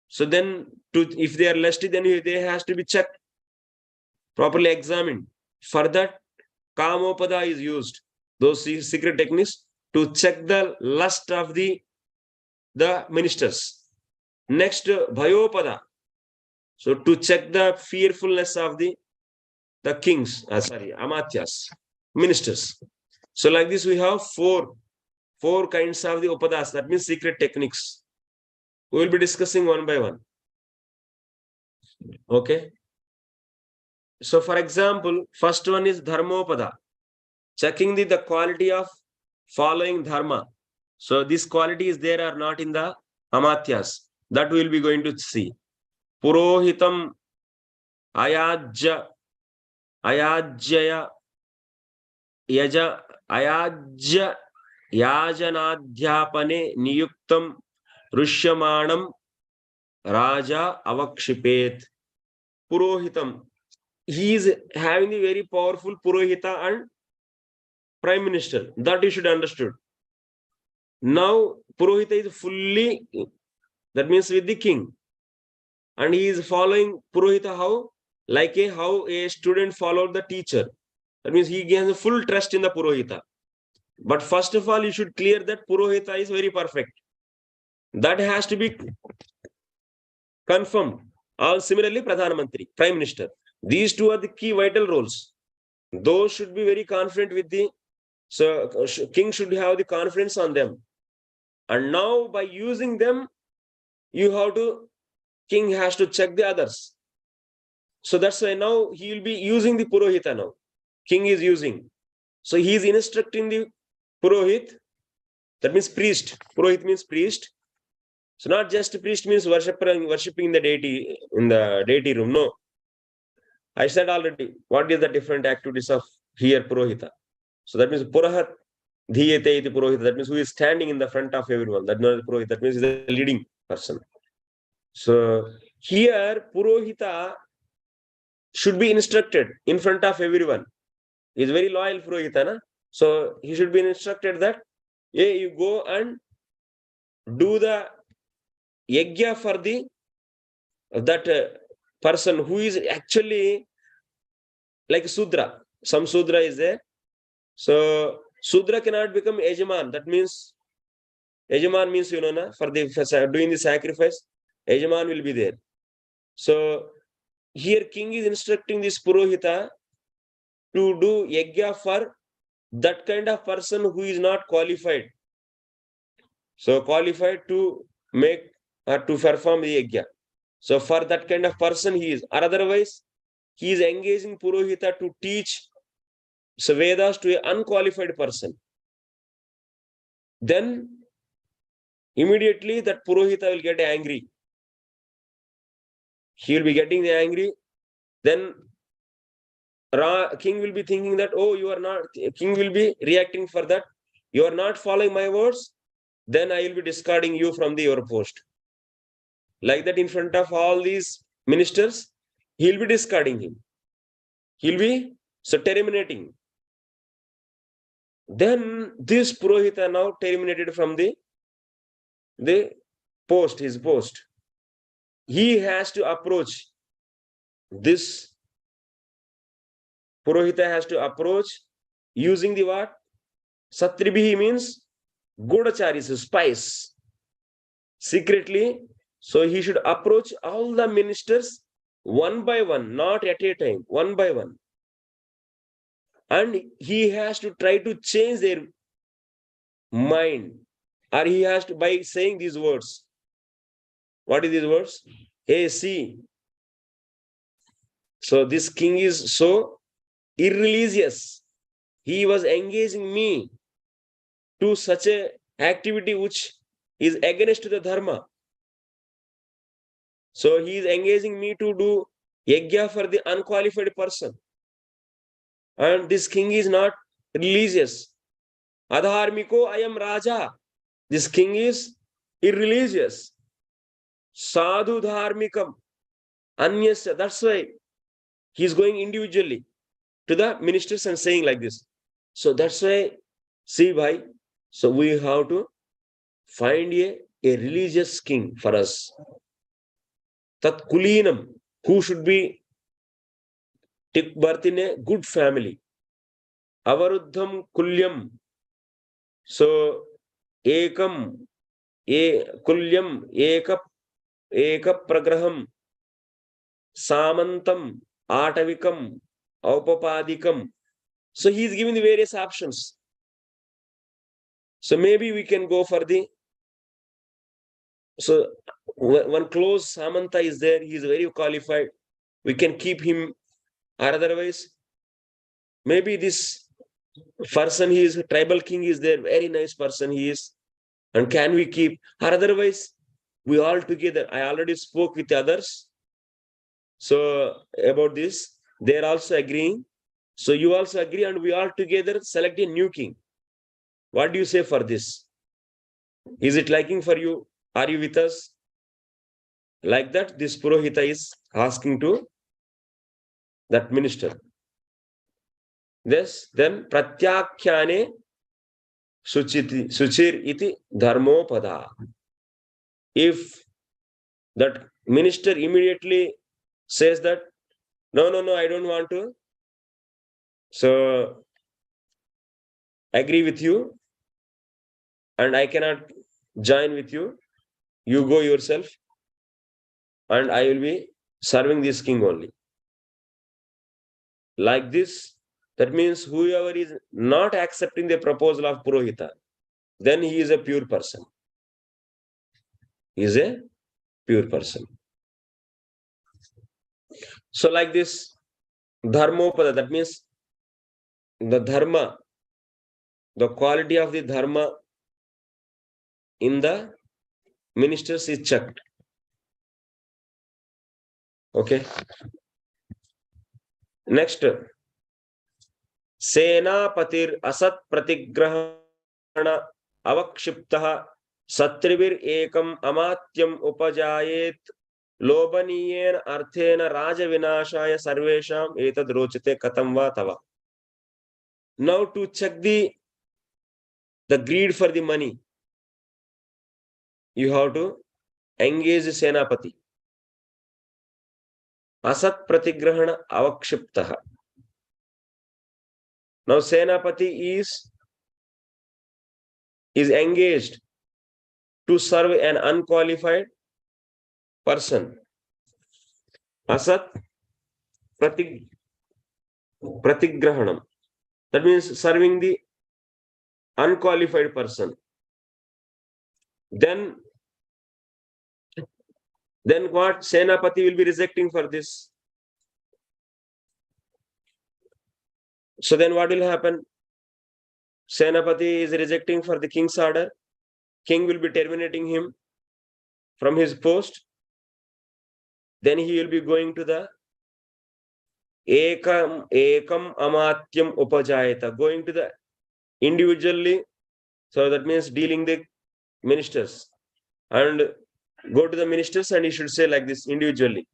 So then, if they are lusty, then they has to be checked, properly examined. For that, Kamopada is used. Those secret techniques to check the lust of the ministers. Next, Bhayopada. So to check the fearfulness of the kings, Amatyas, ministers. So like this, we have four kinds of the Upadas. That means secret techniques. We will be discussing one by one. Okay. So for example, first one is Dharmopada. Checking the quality of following Dharma. So this quality is there or not in the Amatyas. That we will be going to see. Purohitam Ayajya Yaja Ayajya Yajanadhyapane Niyuktam Rushyamanam Raja Avakshipet. Purohitam. He is having a very powerful Purohita and Prime Minister. That you should understood. Now Purohita is fully, that means with the king. And he is following Purohita how? Like how a student followed the teacher. That means he gains full trust in the Purohita. But first of all, you should clear that Purohita is very perfect. That has to be confirmed. Similarly, Pradhan Mantri, Prime Minister. These two are the key vital roles. Those should be very confident with the, so king should have the confidence on them. And now by using them, king has to check the others. So that's why now he will be using the Purohita now. King is using. So he is instructing the Purohit, that means priest. Purohit means priest. So not just priest means worshipping the deity in the deity room. No. I said already, what is the different activities of here Purohita? So that means Purahat Dhiyate iti Purohita. That means who is standing in the front of everyone. That means Purohita. That means the leading person. So here Purohita should be instructed in front of everyone. He is very loyal Purohita, na? So he should be instructed that, hey, you go and do the yajna for the that person who is actually like Sudra. Some Sudra is there. So Sudra cannot become Ejaman. That means Ejaman means, na, for doing the sacrifice, Ejaman will be there. So here king is instructing this Purohita to do yajna for that kind of person who is not qualified. So qualified to make or to perform the yajna. So for that kind of person he is. Or otherwise, he is engaging Purohita to teach Vedas to an unqualified person. Then immediately that Purohita will get angry. He will be getting angry. Then king will be thinking that, oh, you are not, king will be reacting for that. You are not following my words. Then I will be discarding you from your post. Like that in front of all these ministers, he will be discarding him. He will be terminating. Then this Purohita now terminated from the post, his post. He has to approach this Purohita has to approach using the what? Satribhi means Godacharis, spies. Secretly. So he should approach all the ministers one by one, not at a time, one by one. And he has to try to change their mind. Or he has to, by saying these words. What is these words? Hey, see. So this king is so irreligious. He was engaging me to such a activity which is against the dharma. So he is engaging me to do yajna for the unqualified person. And this king is not religious. Adharmiko I am Raja. This king is irreligious. Sadhu dharmikam. Anyasya. That's why he is going individually to the ministers and saying like this. So that's why, see bhai, so we have to find a religious king for us. Tat kulinam, who should be take birth in a good family. Avaruddham kulyam. So ekam, kulyam, eka pragraham, samantam, atavikam, aupapadikam. So he is giving the various options. So maybe we can go for the, so one close Samanta is there, he is very qualified. We can keep him, or otherwise, maybe this person, he is a tribal king is there, very nice person he is. And can we keep, or otherwise, we all together, I already spoke with others. So about this, they are also agreeing. So you also agree and we all together select a new king. What do you say for this? Is it liking for you? Are you with us? Like that, this Purohita is asking to that minister. This, then Pratyakhyane Suchir iti Dharmopada. If that minister immediately says that, no, I don't want to. So agree with you and I cannot join with you. You go yourself and I will be serving this king only. Like this, that means whoever is not accepting the proposal of Purohita, then he is a pure person. He is a pure person. So like this, Dharmopada, that means the Dharma, the quality of the dharma in the ministers is checked. Okay. Next, सेनापतिर असत् प्रतिग्रहण अवक्षिप्तः सत्रिभिर एकम अमात्यम उपजायेत लोभनीयेन अर्थेन राजविनाशाय सर्वेषाम एतद् रोचते कथं वा तव. Now to check the greed for the money, you have to engage the senapati. Asat pratigrahana avakshiptaha. Now senapati is engaged to serve an unqualified person. Asat pratigrahanam. That means serving the unqualified person. Then what senapati will be rejecting for this? So then what will happen? Senapati is rejecting for the king's order. King will be terminating him from his post. Then he will be going to the ekam amatyam upajayata, going to the individually. So that means dealing the ministers, and go to the ministers and he should say like this individually.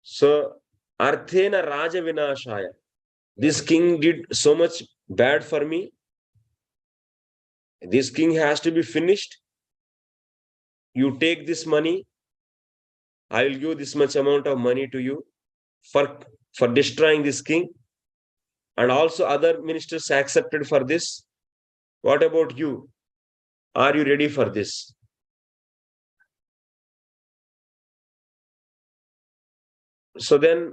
So arthena raja vinashaya. This king did so much bad for me. This king has to be finished. You take this money. I will give this much amount of money to you for destroying this king. And also other ministers accepted for this. What about you? Are you ready for this? So then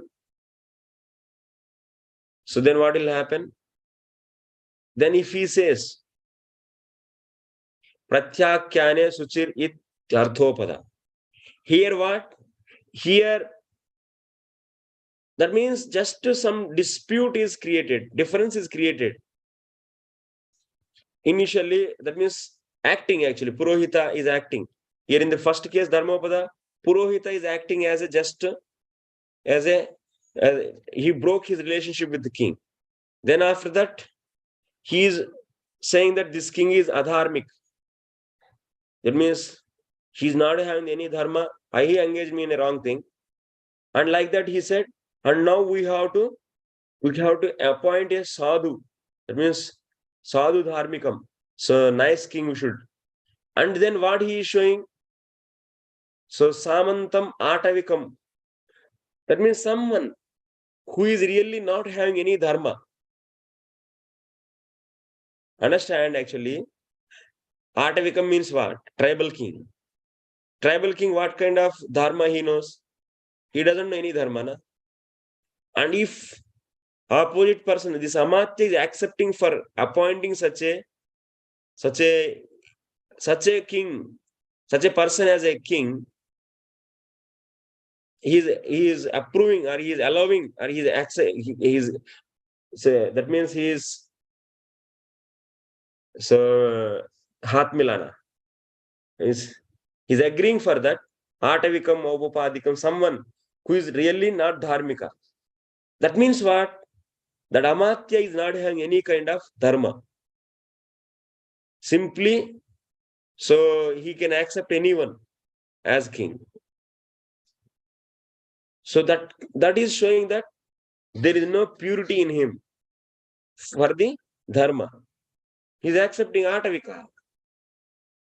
what will happen? Then if he says, Pratyakyane suchir it arthopada. Here what? Here, that means just some dispute is created, difference is created. Initially, that means acting actually. Purohita is acting. Here in the first case, Dharmopada, Purohita is acting as he broke his relationship with the king. Then after that, he is saying that this king is adharmic. That means he is not having any dharma. He engaged me in a wrong thing. And like that he said, and now we have to appoint a sadhu. That means sadhu dharmikam. So nice king we should. And then what he is showing? So samantam atavikam. That means someone who is really not having any dharma. Understand actually? Atavikam means what? Tribal king. Tribal king, what kind of dharma he knows? He doesn't know any dharma. Na? And if opposite person, this amatya is accepting for appointing such a king, such a person as a king, he is approving, or he is allowing, or he is say, that means he is so hat milana. He's agreeing for that. Atavikam upapadikam, someone who is really not dharmika. That means what? That amatya is not having any kind of dharma. Simply, so he can accept anyone as king. So that is showing that there is no purity in him for the dharma. He is accepting Atavika.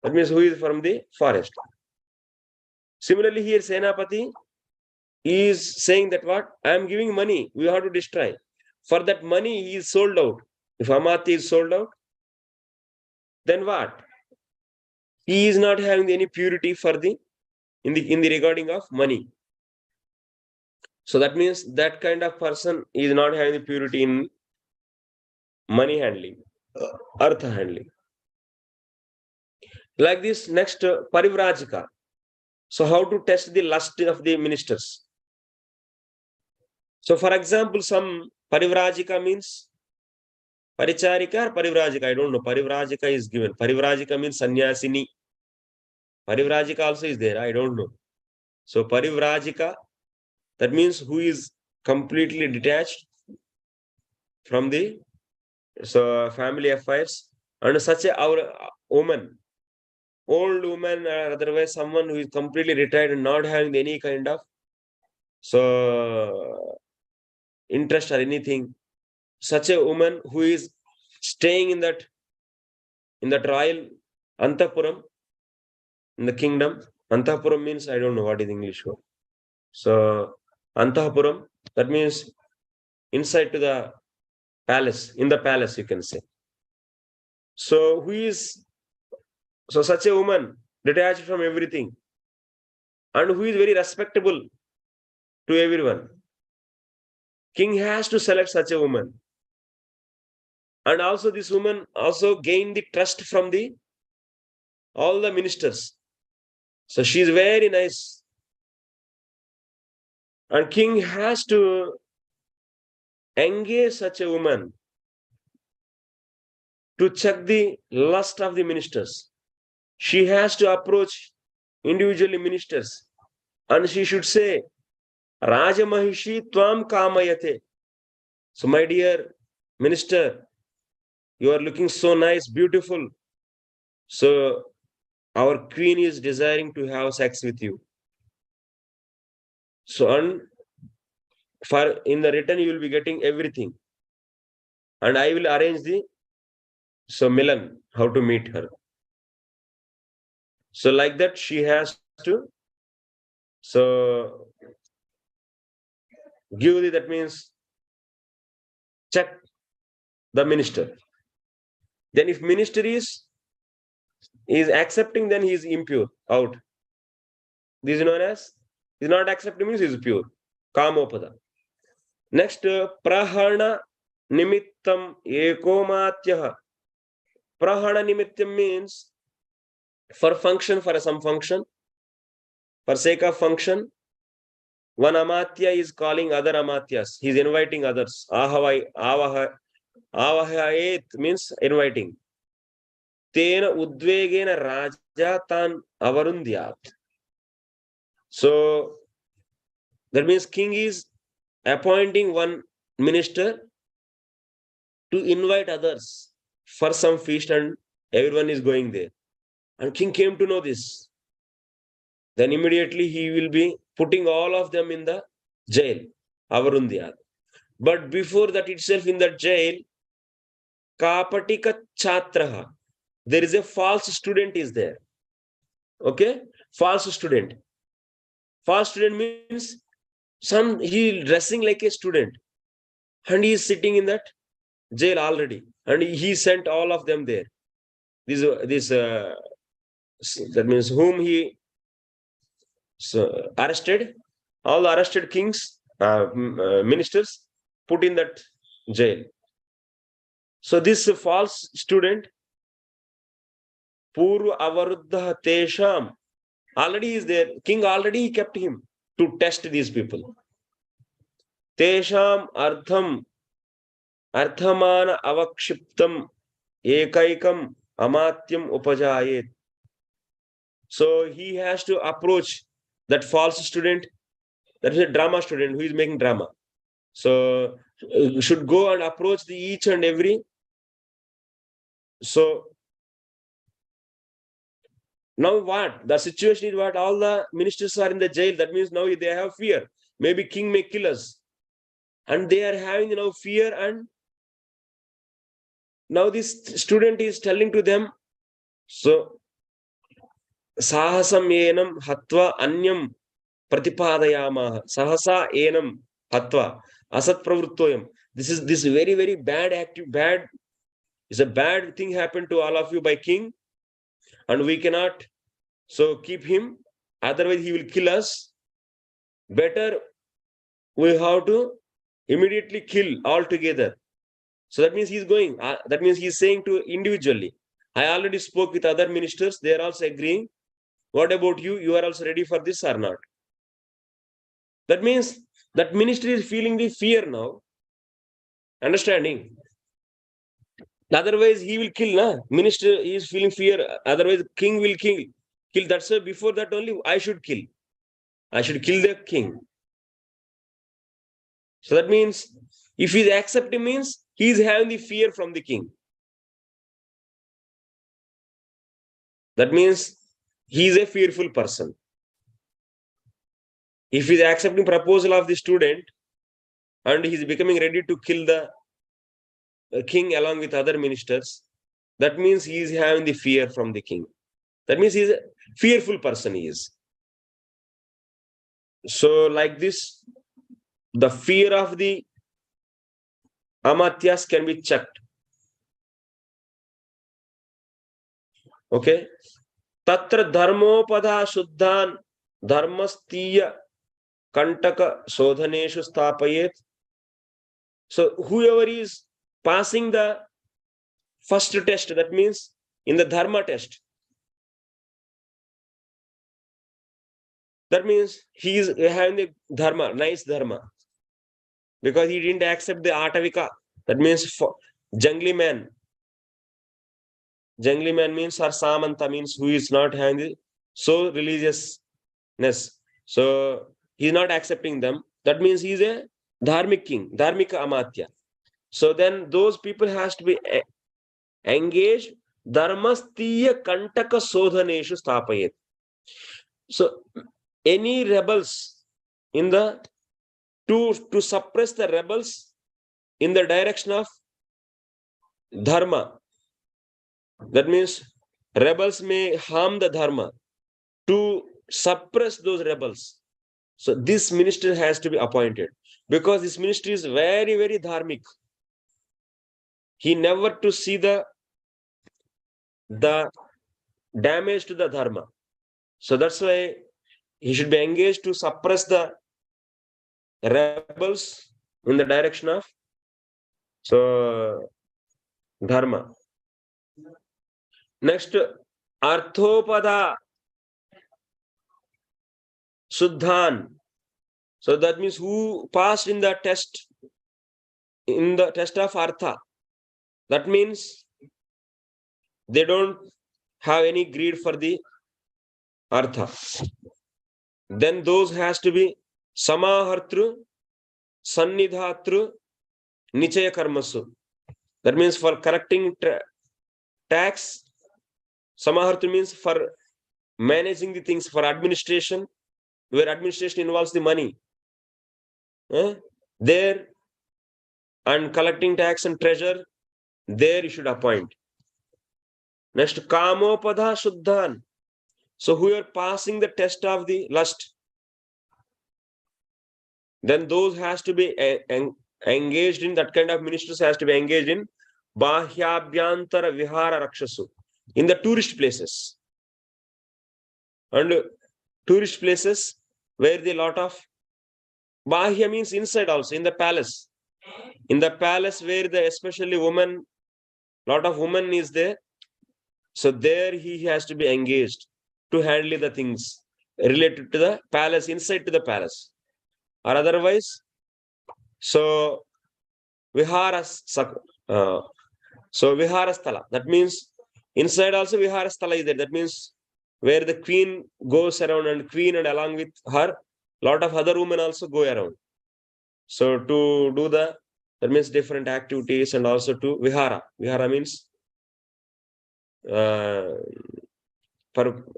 That means who is from the forest. Similarly, here Senapati is saying that what? I am giving money, we have to destroy. For that money, he is sold out. If Amatya is sold out, then what? He is not having any purity for in the regarding of money. So that means that kind of person is not having the purity in money handling, artha handling. Like this, next parivrajika. So how to test the lust of the ministers? So for example, some parivrajika means Paricharika or Parivrajika? I don't know. Parivrajika is given. Parivrajika means sannyasini. Parivrajika also is there. I don't know. So Parivrajika, that means who is completely detached from the family affairs, and such a woman, old woman, or otherwise someone who is completely retired and not having any kind of interest or anything. Such a woman who is staying in that royal Antapuram, in the kingdom. Antapuram means I don't know what is English word. So Antapuram, that means inside to the palace, in the palace you can say. So who is such a woman detached from everything, and who is very respectable to everyone. King has to select such a woman. And also this woman also gained the trust from all the ministers. So she is very nice. And king has to engage such a woman to check the lust of the ministers. She has to approach individually ministers, and she should say, Raja Mahishi Tvam Kamayate. So my dear minister, you are looking so nice, beautiful. So our queen is desiring to have sex with you. So and for in the return you will be getting everything. And I will arrange the Milan, how to meet her. So like that she has to give that means check the minister. Then if minister is accepting, then he is impure, out. This is known as, is not accepting means he is pure. Kamopada. Next, prahana nimittam ekomatyaha. Prahana nimittam means for function, for some function, for sake of function, one amatya is calling other amatyas. He is inviting others. Avahayet means inviting. Tena udvegena raja tan avarundyat. So that means king is appointing one minister to invite others for some feast, and everyone is going there. And king came to know this. Then immediately he will be putting all of them in the jail, avarundyat. But before that itself, in that jail, kapatika chatraha, there is a false student is there. Okay, false student. False student means he dressing like a student, and he is sitting in that jail already, and he sent all of them there. That means whom he arrested, all the arrested kings, ministers, put in that jail. So this false student, Purva Avaruddha Tesham, already is there. King already kept him to test these people. Tesham Arthamana Avakshiptam Ekaikam Amatyam Upajayet. So he has to approach that false student, that is a drama student who is making drama. So should go and approach each and every. So now what? The situation is what? All the ministers are in the jail. That means now they have fear. Maybe king may kill us. And they are having fear. And now this student is telling to them, so sahasam enam hatva anyam pratipadayamaha. Sahasa enam hatva asat pravrittoyam. This is very, very bad it's a bad thing happened to all of you by king. And we cannot keep him, otherwise he will kill us. Better we have to immediately kill altogether. So that means he's going. That means he's saying to individually, I already spoke with other ministers. They are also agreeing. What about you? You are also ready for this or not? That means that ministry is feeling the fear now. Understanding? Otherwise, he will kill. Na? Minister is feeling fear. Otherwise, king will kill. That's why before that only I should kill. I should kill the king. So that means if he is accepting means he is having the fear from the king. That means he is a fearful person. If he is accepting proposal of the student and he is becoming ready to kill the king along with other ministers, that means he is having the fear from the king. That means he is a fearful person. He is. So like this, the fear of the amatyas can be checked. Okay. Tatra dharmopada shuddhan dharmastīya kantaka sodhaneshu sthapayet. So whoever is passing the first test, that means in the dharma test, that means he is having the dharma, nice dharma, because he didn't accept the atavika. That means for jungly man. Jungly man means or samanta means who is not having the so religiousness. So he is not accepting them. That means he is a dharmic king, dharmika amatya. So then those people has to be engaged. Dharmastīya kantaka sodhaneshu sthapayet. So any rebels in the to suppress the rebels in the direction of dharma. That means rebels may harm the dharma. To suppress those rebels, so this minister has to be appointed, because this ministry is very, very dharmic. He never to see the damage to the dharma. So that's why he should be engaged to suppress the rebels in the direction of dharma. Next, arthopada shuddhan. So that means who passed in the test of artha. That means they don't have any greed for the artha. Then those has to be samahartru, sannidhatru, nichaya karmasu. That means for correcting tax. Samahartru means for managing the things, for administration, where administration involves the money. There, and collecting tax and treasure, there you should appoint. Next, kamopada shuddhan. So who are passing the test of the lust, then those has to be engaged in, that kind of ministers has to be engaged in bahyabhyantara vihara rakshasu, in the tourist places. And tourist places where the lot of bahya means inside also, in the palace. In the palace where the especially women, lot of women is there. So there he has to be engaged to handle the things related to the palace, inside to the palace. Or otherwise, so vihara sthala. That means inside also vihara sthala is there. That means where the queen goes around, and queen and along with her, lot of other women also go around. So to do that means different activities, and also to vihara. Vihara means for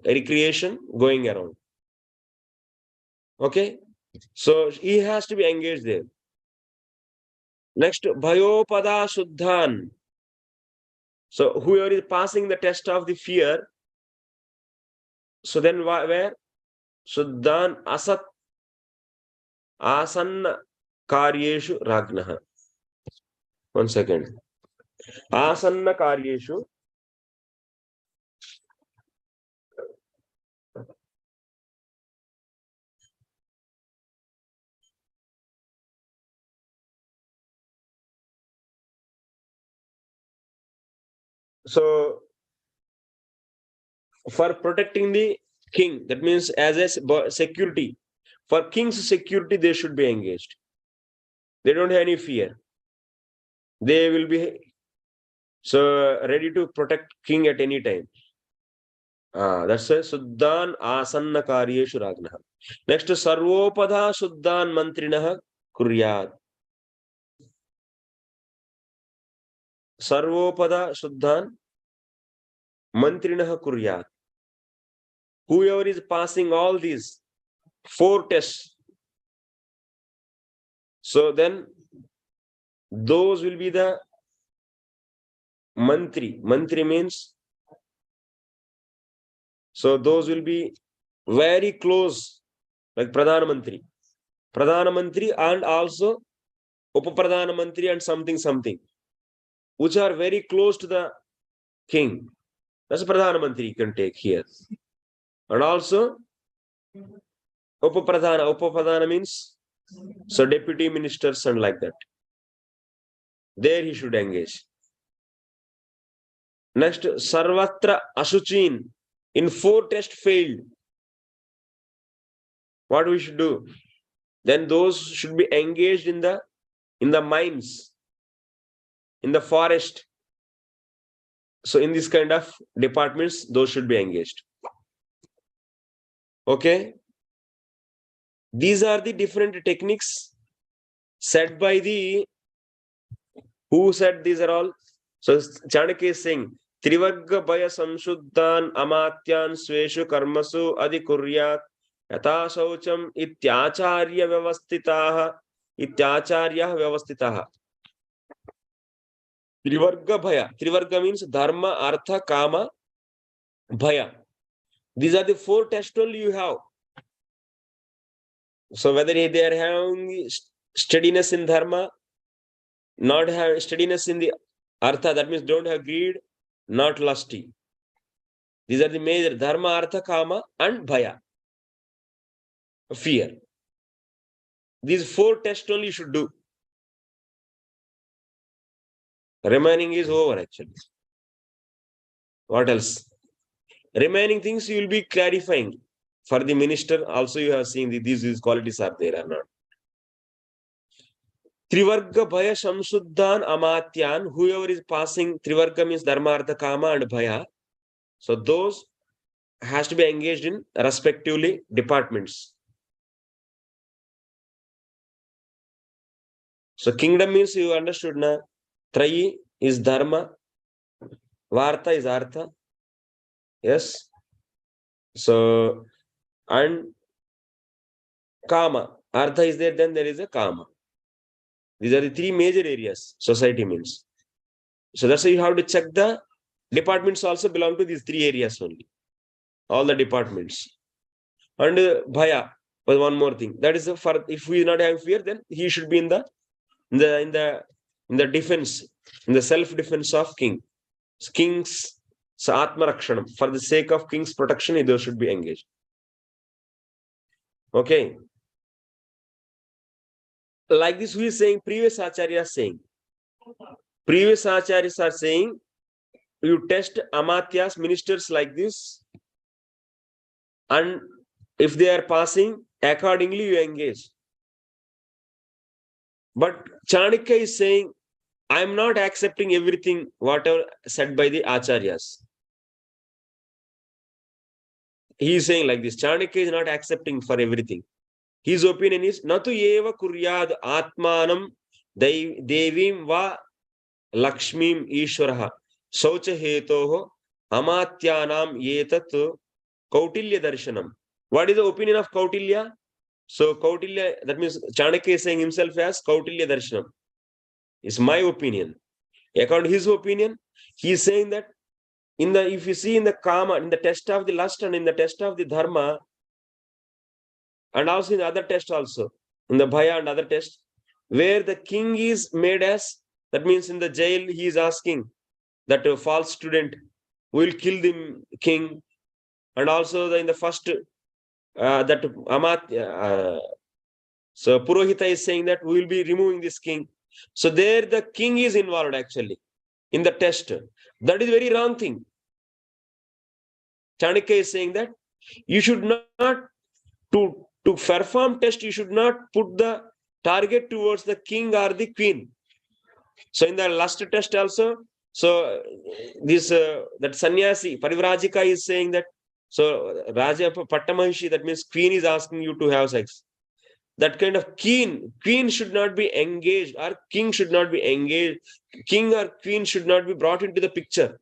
recreation, going around. Okay. So he has to be engaged there. Next, bhayopada shuddhan. So whoever is passing the test of the fear, so then where? Shuddhan asat asanna karyeshu ragnaha. 1 second. Asanna karyeshu. So for protecting the king, that means as a security, for king's security, they should be engaged. They don't have any fear. They will be So ready to protect king at any time. That's a Suddhan Asanna Karyeshu Ragnaha. Next, Sarvopada Suddhan Mantrinaha Kuryat. Sarvopada Suddhan Mantrinaha Kuryat. Whoever is passing all these 4 tests, so then those will be the Mantri. Mantri means, so those will be very close, like Pradhana Mantri and also Upapradhana Mantri and something, which are very close to the king. That's Pradhana Mantri you can take here. And also Upapradhana means, so deputy ministers and like that. There he should engage. Next, Sarvatra Asuchin. In 4 tests failed. What we should do? Then those should be engaged in the mines, in the forest. So in this kind of departments, those should be engaged. Okay. These are the different techniques said by the, who said these are all? So Chanakya is saying, Trivarga Bhaya Samshuddhan Amatyan Sveshu Karmasu Adhikuryat Yatha Shaucham Ityacharya Vyavastitaha. Trivarga Bhaya. Trivarga means Dharma, Artha, Kama, Bhaya. These are the 4 tests only you have. So whether they are having steadiness in Dharma, not have steadiness in the Artha, that means don't have greed, not lusty. These are the major Dharma, Artha, Kama and Bhaya. Fear. These 4 tests only you should do. Remaining is over actually. What else? Remaining things you will be clarifying. For the minister, also you have seen these qualities are there or not. Trivarga Bhaya Samsuddhan Amatyan, whoever is passing Trivarga means Dharma, Artha, Kama and Bhaya. So those has to be engaged in respectively departments. So kingdom means you understood na. Trayi is Dharma, Varta is Artha. Yes. So and Kama. Artha is there, then there is a Kama. These are the 3 major areas society means. So that's why you have to check the departments also belong to these 3 areas only. All the departments. And Bhaya was one more thing. That is for if we not have fear, then he should be in the defense, in the self-defense of king. King's Atma Rakshanam. For the sake of king's protection, those should be engaged. Okay. Like this, who is saying? Previous Acharyas saying. Previous Acharyas are saying, you test Amatyas, ministers like this, and if they are passing, accordingly you engage. But Chanakya is saying, I am not accepting everything, whatever said by the Acharyas. He is saying like this, Chanakya is not accepting for everything. His opinion is, Natu eva kuryad atmanam devim va lakshmim ishwaraha saucha hetoho amatyanam yetat Kautilya darshanam. What is the opinion of Kautilya? So Kautilya, that means Chanakya is saying himself as Kautilya darshanam. It's my opinion. According to his opinion, he is saying that if you see in the Kama, in the test of the lust and in the test of the Dharma, and also in the other test also, in the Bhaya and other test, where the king is made as, that means in the jail, he is asking that a false student will kill the king. And also in the first, that so Purohita is saying that we will be removing this king. So there the king is involved actually in the test. That is very wrong thing. Chanakya is saying that you should not, to perform test, you should not put the target towards the king or the queen. So in the last test also, So this that sannyasi parivrajika is saying that, so Raja Pattamahishi, that means queen, is asking you to have sex. That kind of queen should not be engaged, or king should not be engaged. King or queen should not be brought into the picture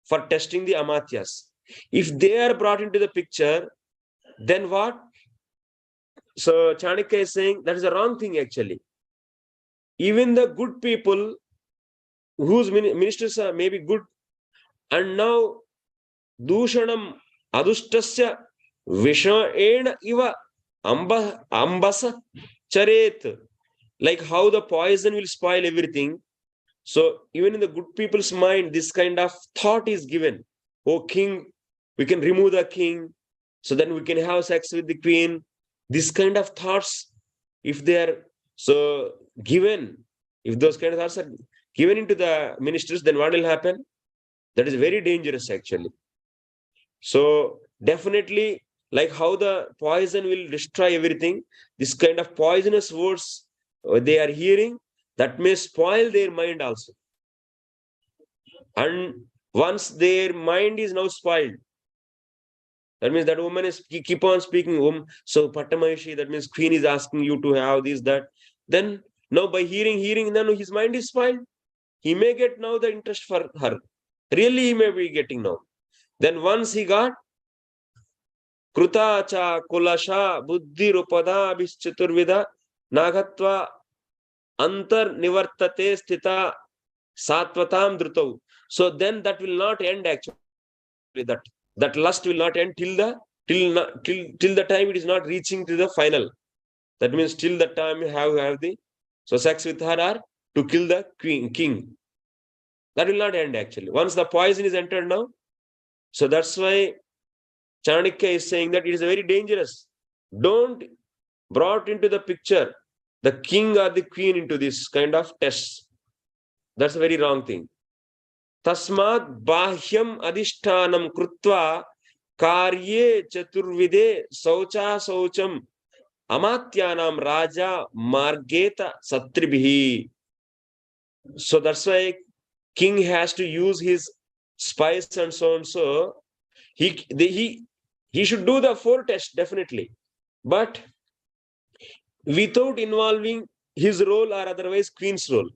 for testing the amatyas. If they are brought into the picture, then what? So Chanakya is saying that is a wrong thing actually. Even the good people whose ministers are maybe good, and now dushanam adustasya vishaena iva ambasa charet, like how the poison will spoil everything. So even in the good people's mind, this kind of thought is given. Oh, king, we can remove the king, so then we can have sex with the queen. This kind of thoughts, if they are so given, if those kind of thoughts are given into the ministers, then what will happen? That is very dangerous actually. So definitely, like how the poison will destroy everything, this kind of poisonous words they are hearing, that may spoil their mind also. And once their mind is now spoiled, that means that woman is keep on speaking. So Pattamahishi, that means queen is asking you to have this, that. Then now by hearing, then his mind is spoiled. He may get now the interest for her. Really, he may be getting now. Then once he got Kruta cha kulasha buddhi rupada abhischaturvida nagatva antar nivartate sthita satvatam drutau. So then that will not end actually. That lust will not end till the time it is not reaching to the final. That means till the time you have the so sex with her or to kill the king. That will not end actually. Once the poison is entered now, so that's why Chanakya is saying that it is very dangerous. Don't brought into the picture the king or the queen into this kind of tests. That's a very wrong thing. Tasmat bahyam adhishtanam krutva karye chaturvide saucha saucham amatyanam raja margeta satribhi. So that's why king has to use his spice and so on. So he should do the 4 tests definitely, but without involving his role or otherwise queen's role.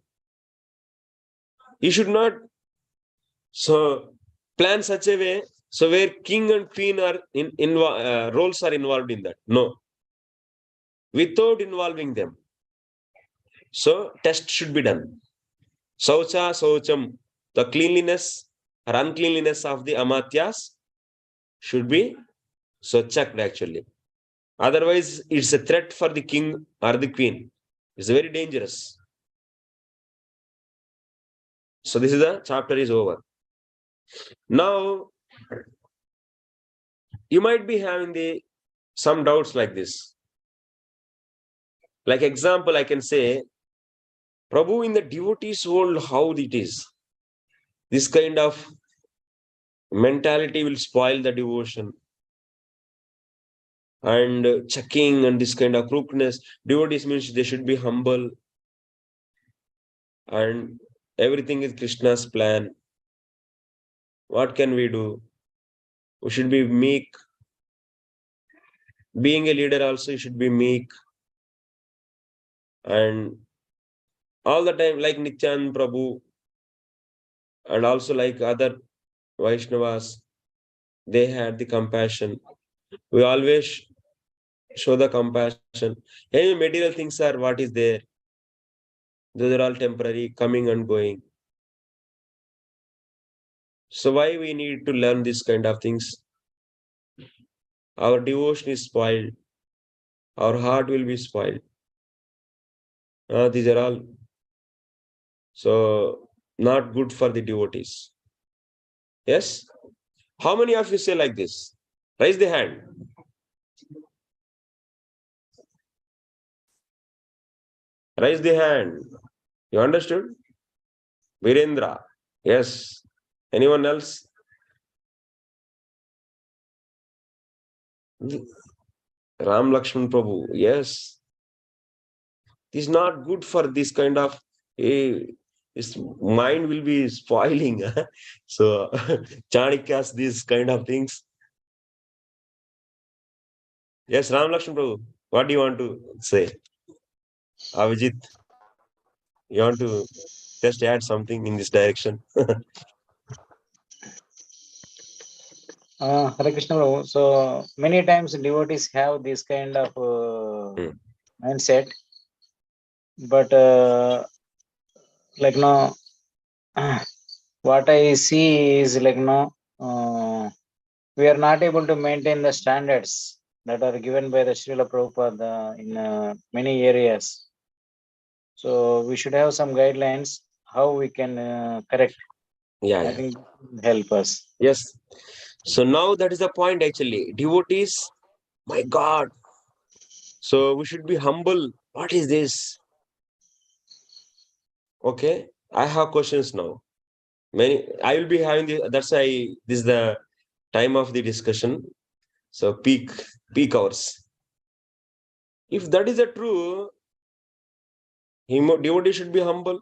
He should not so plan such a way so where king and queen are roles are involved in that. No, without involving them. So test should be done. Saucha saucham, the cleanliness or uncleanliness of the amatyas should be so checked actually. Otherwise, it's a threat for the king or the queen. It's very dangerous. So this is the chapter is over. Now, you might be having some doubts like this. Like example, I can say, Prabhu, in the devotees world, how it is. This kind of mentality will spoil the devotion. And checking and this kind of crookedness. Devotees means they should be humble. And everything is Krishna's plan. What can we do? We should be meek. Being a leader also, you should be meek. And all the time, like Nityan Prabhu, and also like other Vaishnavas, they had the compassion. We always show the compassion. Any material things are what is there. Those are all temporary, coming and going. So why we need to learn this kind of things? Our devotion is spoiled. Our heart will be spoiled. These are all so not good for the devotees. Yes? How many of you say like this? Raise the hand. Raise the hand. You understood? Virendra. Yes. Anyone else? Ram Lakshman Prabhu. Yes. It is not good for this kind of his mind will be spoiling. So Chanakya's these kind of things. Yes, Ram Lakshman Prabhu, what do you want to say? Avijit, you want to just add something in this direction?
Hare Krishna Prabhu. So many times devotees have this kind of mindset, but like no, what I see is like no, we are not able to maintain the standards that are given by the Srila Prabhupada in many areas. So we should have some guidelines how we can correct.
Yeah,
I
yeah.
think that will help us.
Yes. So now that is the point actually. Devotees, my God. So we should be humble. What is this? Okay. I have questions now. Many I will be having that's why this is the time of the discussion. So peak hours. If that is the true, devotee should be humble.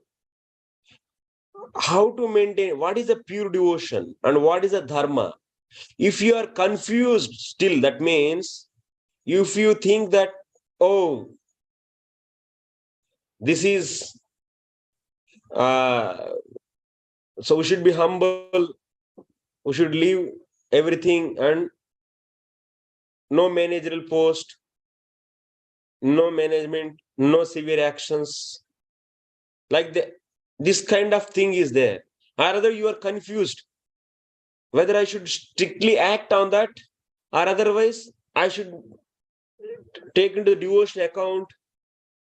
How to maintain what is a pure devotion and what is a dharma? If you are confused still, that means if you think that, oh, this is so we should be humble, we should leave everything and no managerial post, no management, no severe actions, like this kind of thing is there. Or rather you are confused whether I should strictly act on that or otherwise I should take into the devotion account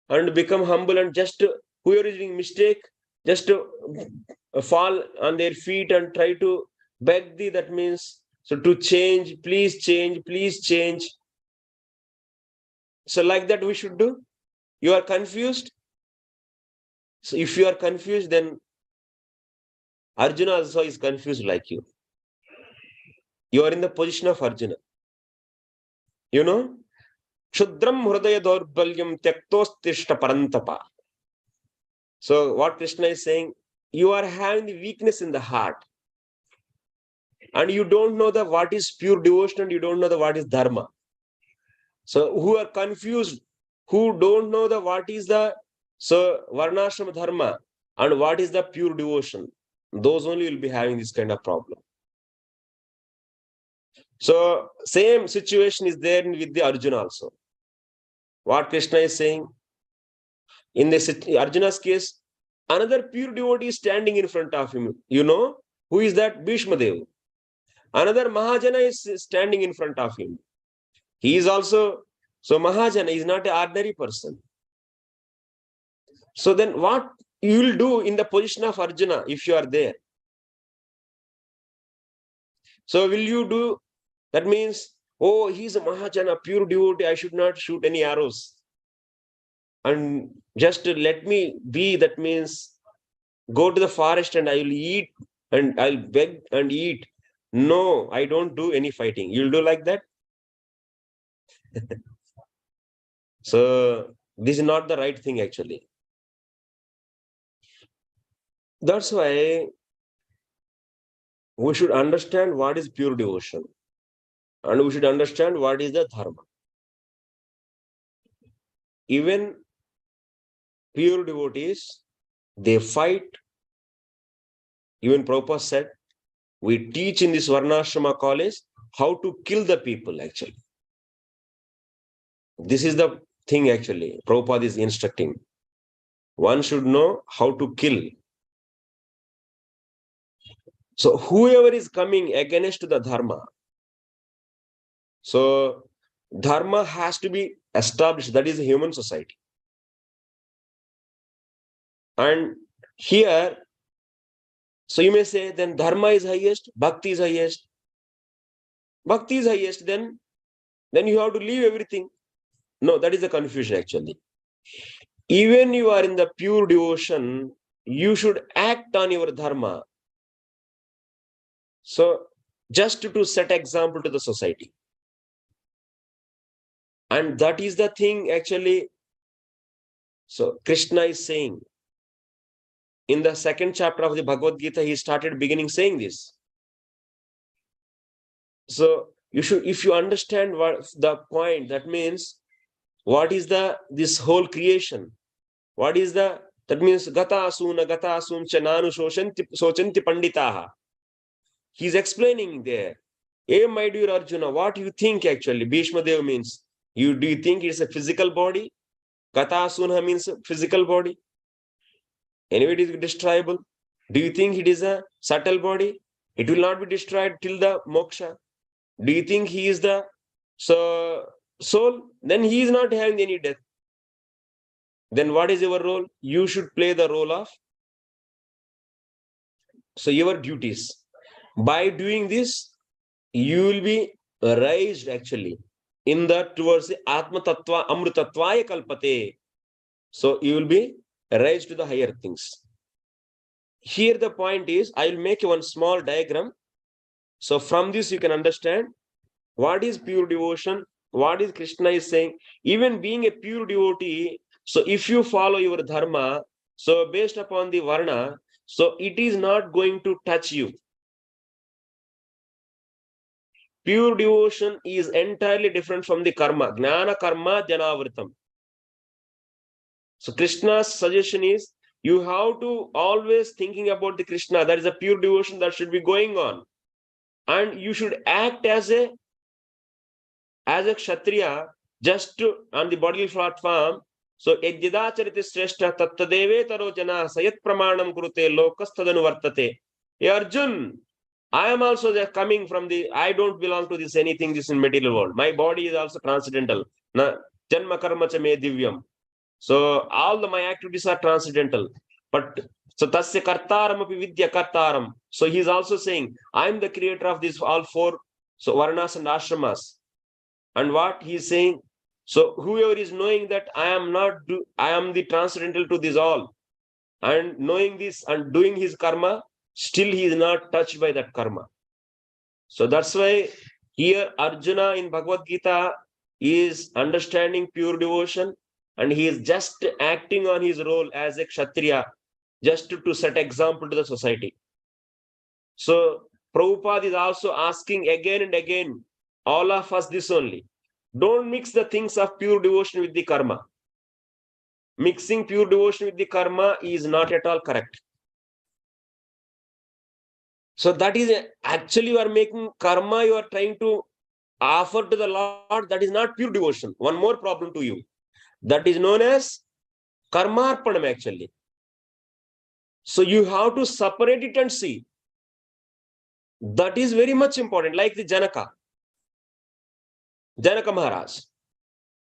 and become humble and just whoever is doing mistake, just fall on their feet and try to beg thee. That means so to change, please change, please change. So like that we should do. You are confused. So if you are confused, then Arjuna also is confused like you. You are in the position of Arjuna. You know, Shudram Hridaya Daurbalyam Tyaktostishta Parantapa. So what Krishna is saying, you are having the weakness in the heart. And you don't know the what is pure devotion and you don't know the what is dharma. So who are confused, who don't know the what is the varnashram dharma and what is the pure devotion, those only will be having this kind of problem. So same situation is there with the Arjuna also. What Krishna is saying, in this Arjuna's case, another pure devotee is standing in front of him. You know, who is that? Bhishma Dev. Another Mahajana is standing in front of him. He is also, so Mahajana is not an ordinary person. So then what you will do in the position of Arjuna if you are there? So will you do, that means, oh, he's a Mahajana, pure devotee, I should not shoot any arrows. And just let me be, that means go to the forest and I will eat and I'll beg and eat. No, I don't do any fighting. You'll do like that? So this is not the right thing actually. That's why we should understand what is pure devotion and we should understand what is the dharma. Even pure devotees, they fight. Even Prabhupada said, we teach in this Varnashrama college how to kill the people actually. This is the thing actually Prabhupada is instructing. One should know how to kill. So whoever is coming against the dharma, so dharma has to be established. That is a human society. And here, so you may say, then dharma is highest, bhakti is highest. Bhakti is highest, then you have to leave everything. No, that is the confusion actually. Even you are in the pure devotion, you should act on your dharma. So just to set example to the society. And that is the thing actually. So Krishna is saying, in the second chapter of the Bhagavad Gita, he started beginning saying this. So you should, if you understand what the point, that means what is this whole creation? What is that means gata asuna chananu sochanti panditaha. He's explaining there. Hey, my dear Arjuna, what do you think actually? Bhishma Dev means, do you think it's a physical body? Gata asuna means physical body. Anyway, it is destroyable. Do you think it is a subtle body? It will not be destroyed till the moksha. Do you think he is the soul? Then he is not having any death. Then what is your role? You should play the role of your duties. By doing this, you will be raised actually in the towards the Atma Tattva Amrutatvaya Kalpate. So you will be raised to the higher things. Here the point is, I will make one small diagram. So from this you can understand what is pure devotion, what is Krishna is saying. Even being a pure devotee, so if you follow your dharma, so based upon the varna, so it is not going to touch you. Pure devotion is entirely different from the karma. Jnana karma janavritam. So Krishna's suggestion is, you have to always thinking about the Krishna. That is a pure devotion that should be going on. And you should act as a Kshatriya, just on the bodily platform. So Yajyadachariti Sreshta Tattadeve Taro Jana Sayat Pramanam Kurute Lokastadanu Vartate. Hey Arjun, I am also coming from I don't belong to this anything, this in material world. My body is also transcendental. Na Janma Karma Cha Me Divyam. So all my activities are transcendental. But so Tasya Kartaram Api Vidya Kartaram. So he is also saying, I am the creator of these all four Varnas and Ashramas. And what he is saying, so whoever is knowing that I am the transcendental to this all, and knowing this and doing his karma, still he is not touched by that karma. So that's why here Arjuna in Bhagavad Gita is understanding pure devotion, and he is just acting on his role as a Kshatriya, just to set example to the society. So Prabhupada is also asking again and again, all of us this only. Don't mix the things of pure devotion with the karma. Mixing pure devotion with the karma is not at all correct. So that is actually you are making karma, you are trying to offer to the Lord. That is not pure devotion. One more problem to you. That is known as karmarpanam actually. So you have to separate it and see. That is very much important. Like the Janaka Maharaj.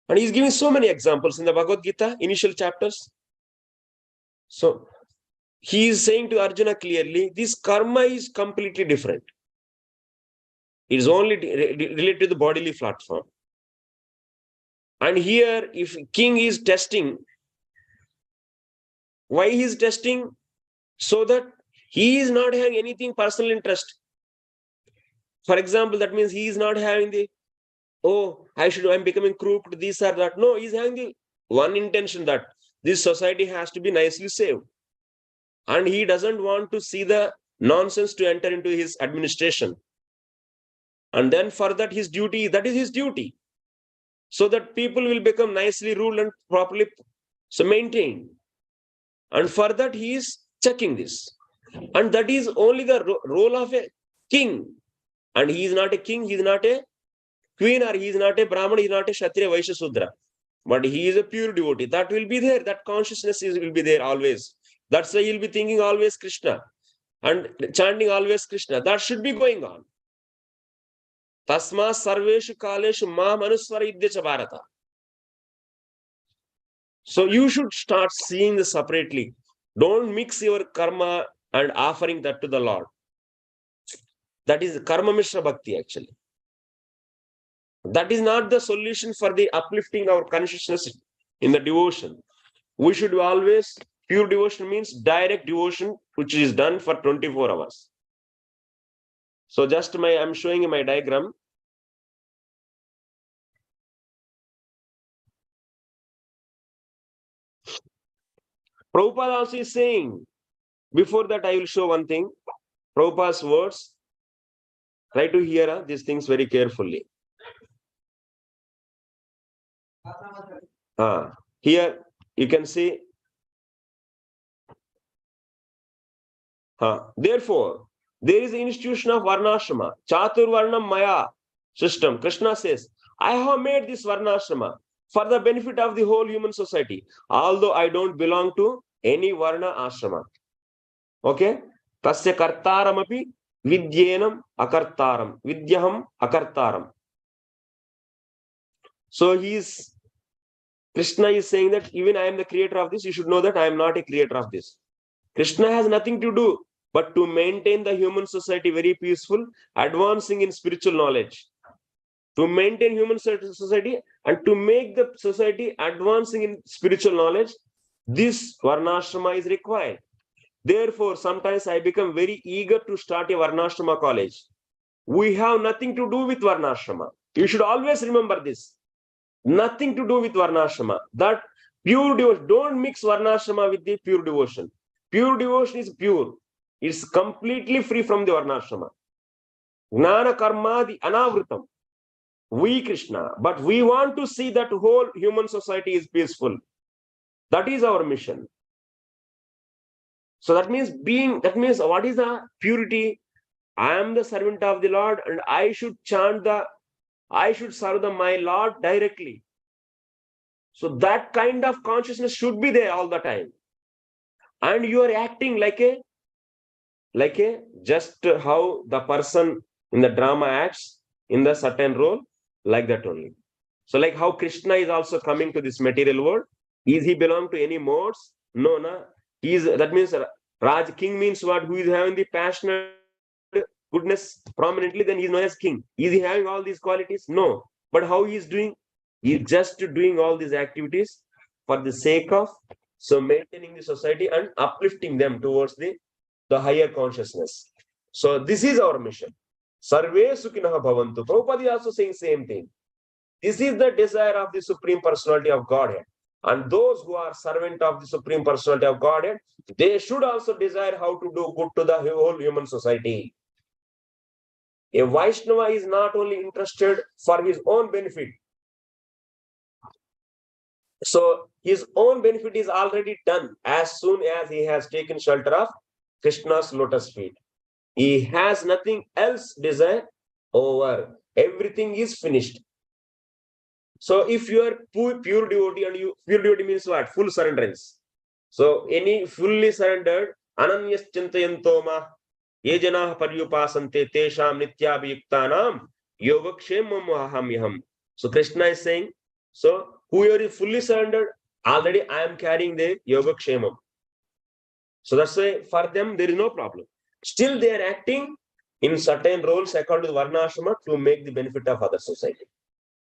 And he's giving so many examples in the Bhagavad Gita, initial chapters. So he is saying to Arjuna clearly, this karma is completely different. It is only related to the bodily platform. And here, if king is testing, why he is testing? So that he is not having anything personal interest. For example, that means he is not having I'm becoming crooked, this or that. No, he is having the one intention that this society has to be nicely saved. And he doesn't want to see the nonsense to enter into his administration. And then for that, his duty, that is his duty. So that people will become nicely ruled and properly maintained. And for that, he is checking this. And that is only the role of a king. And he is not a king, he is not a queen, or he is not a Brahman, he is not a Kshatriya, Vaishya, Sudra. But he is a pure devotee. That will be there. That consciousness will be there always. That's why he'll be thinking always Krishna and chanting always Krishna. That should be going on. Tasma sarveshu kaleshu ma manuswara idya bharata. So you should start seeing this separately. Don't mix your karma and offering that to the Lord. That is karma mishra bhakti actually. That is not the solution for the uplifting our consciousness in the devotion. We should always, pure devotion means direct devotion, which is done for 24 hours. So just I'm showing you my diagram. Prabhupada also is saying, before that, I will show one thing. Prabhupada's words. Try to hear these things very carefully. Here you can see. Therefore, there is the institution of Varnashrama. Chaturvarnam Maya system. Krishna says, I have made this Varnashrama for the benefit of the whole human society, although I don't belong to any Varna ashrama. Okay? Tasya kartaram api vidyenam akartaram. Vidyaham akartaram. So Krishna is saying that even I am the creator of this, you should know that I am not a creator of this. Krishna has nothing to do but to maintain the human society very peaceful, advancing in spiritual knowledge. To maintain human society and to make the society advancing in spiritual knowledge, this Varnashrama is required. Therefore, sometimes I become very eager to start a Varnashrama college. We have nothing to do with Varnashrama. You should always remember this. Nothing to do with Varnashrama. That pure devotion, don't mix Varnashrama with the pure devotion. Pure devotion is pure. It's completely free from the Varnashrama. Gnana karmadi anavritam. We Krishna, but we want to see that whole human society is peaceful. That is our mission. So that means what is the purity? I am the servant of the Lord and I should serve my Lord directly. So that kind of consciousness should be there all the time. And you are acting like a just how the person in the drama acts in the certain role, like that only. So like how Krishna is also coming to this material world. Is he belong to any modes? No, no. That means Raj King means what? Who is having the passionate goodness prominently, then he is known as king. Is he having all these qualities? No. But how he is doing? He is just doing all these activities for the sake of maintaining the society and uplifting them towards the higher consciousness. So this is our mission. Sarve Sukhinaha Bhavantu. Prabhupada is also saying same thing. This is the desire of the Supreme Personality of Godhead. And those who are servant of the Supreme Personality of Godhead, they should also desire how to do good to the whole human society. A Vaishnava is not only interested for his own benefit. So his own benefit is already done as soon as he has taken shelter of Krishna's lotus feet. He has nothing else desire over. Everything is finished. So if you are pure devotee, and pure devotee means what? Full surrenderance. So any fully surrendered, ananyas chintayantoma, ye janah paryupasante tesham nityabhiyuktanam yogakshemam ahamyaham. So Krishna is saying, so whoever is fully surrendered, already I am carrying the yogakshemam. So that's why for them there is no problem. Still they are acting in certain roles according to the Varnashrama to make the benefit of other society,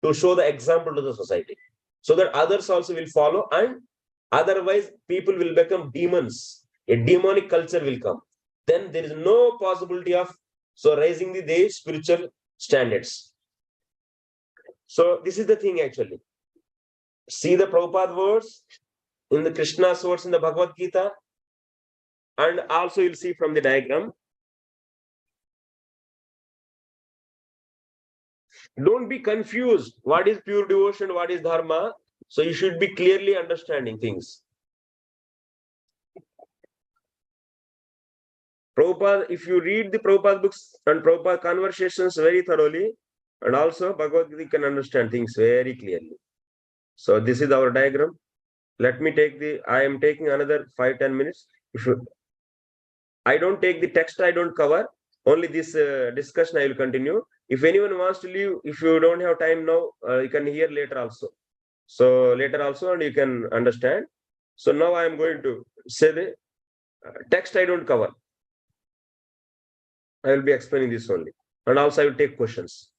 to show the example to the society, so that others also will follow, and otherwise people will become demons. A demonic culture will come. Then there is no possibility of raising the spiritual standards. So this is the thing actually. See the Prabhupada words in the Krishna's words in the Bhagavad Gita, and also you'll see from the diagram. Don't be confused. What is pure devotion? What is dharma? So you should be clearly understanding things. Prabhupada, if you read the Prabhupada books and Prabhupada conversations very thoroughly, and also Bhagavad Gita, you can understand things very clearly. So this is our diagram. Let me I am taking another 5-10 minutes. I don't take the text, I don't cover. Only this discussion I will continue. If anyone wants to leave, if you don't have time now, you can hear later also. So later also, and you can understand. So now I am going to say the text I don't cover. I will be explaining this only. And also I will take questions.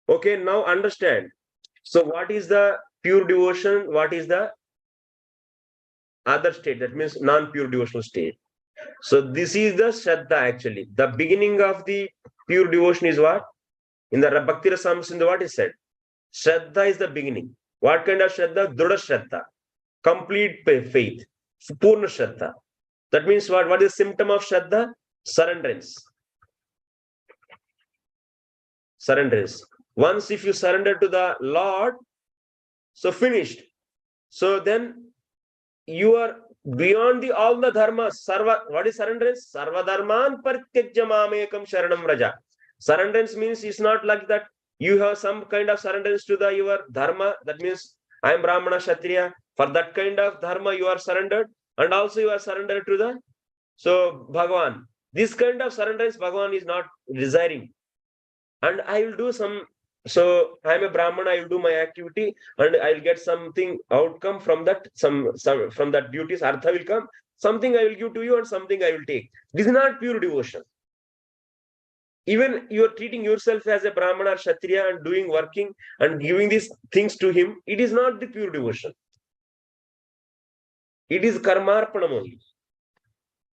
Okay, now understand. So what is the pure devotion? What is the other state? That means non-pure devotional state. So this is the Shraddha actually. The beginning of the pure devotion is what? In the Bhakti Rasamrita, what is said? Shraddha is the beginning. What kind of Shraddha? Drudha Shraddha. Complete faith. Purna Shraddha. That means what? What is the symptom of Shraddha? Surrenderance. Surrenderance. Once if you surrender to the Lord, so finished. So then you are beyond all the dharmas. What is surrenderance? Sarva dharman parityajya mamekam sharanam vraja. Surrenderance means it's not like that you have some kind of surrenderance to your dharma. That means I am Brahmana Kshatriya. For that kind of dharma you are surrendered, and also you are surrendered to the Bhagavan. This kind of surrenderance Bhagavan is not desiring. And I will do some. So I am a Brahmana, I will do my activity and I will get something outcome from that, some from that duties, Artha will come, something I will give to you and something I will take. This is not pure devotion. Even you are treating yourself as a Brahmana or Kshatriya and doing working and giving these things to him, it is not the pure devotion. It is karmarpanam only.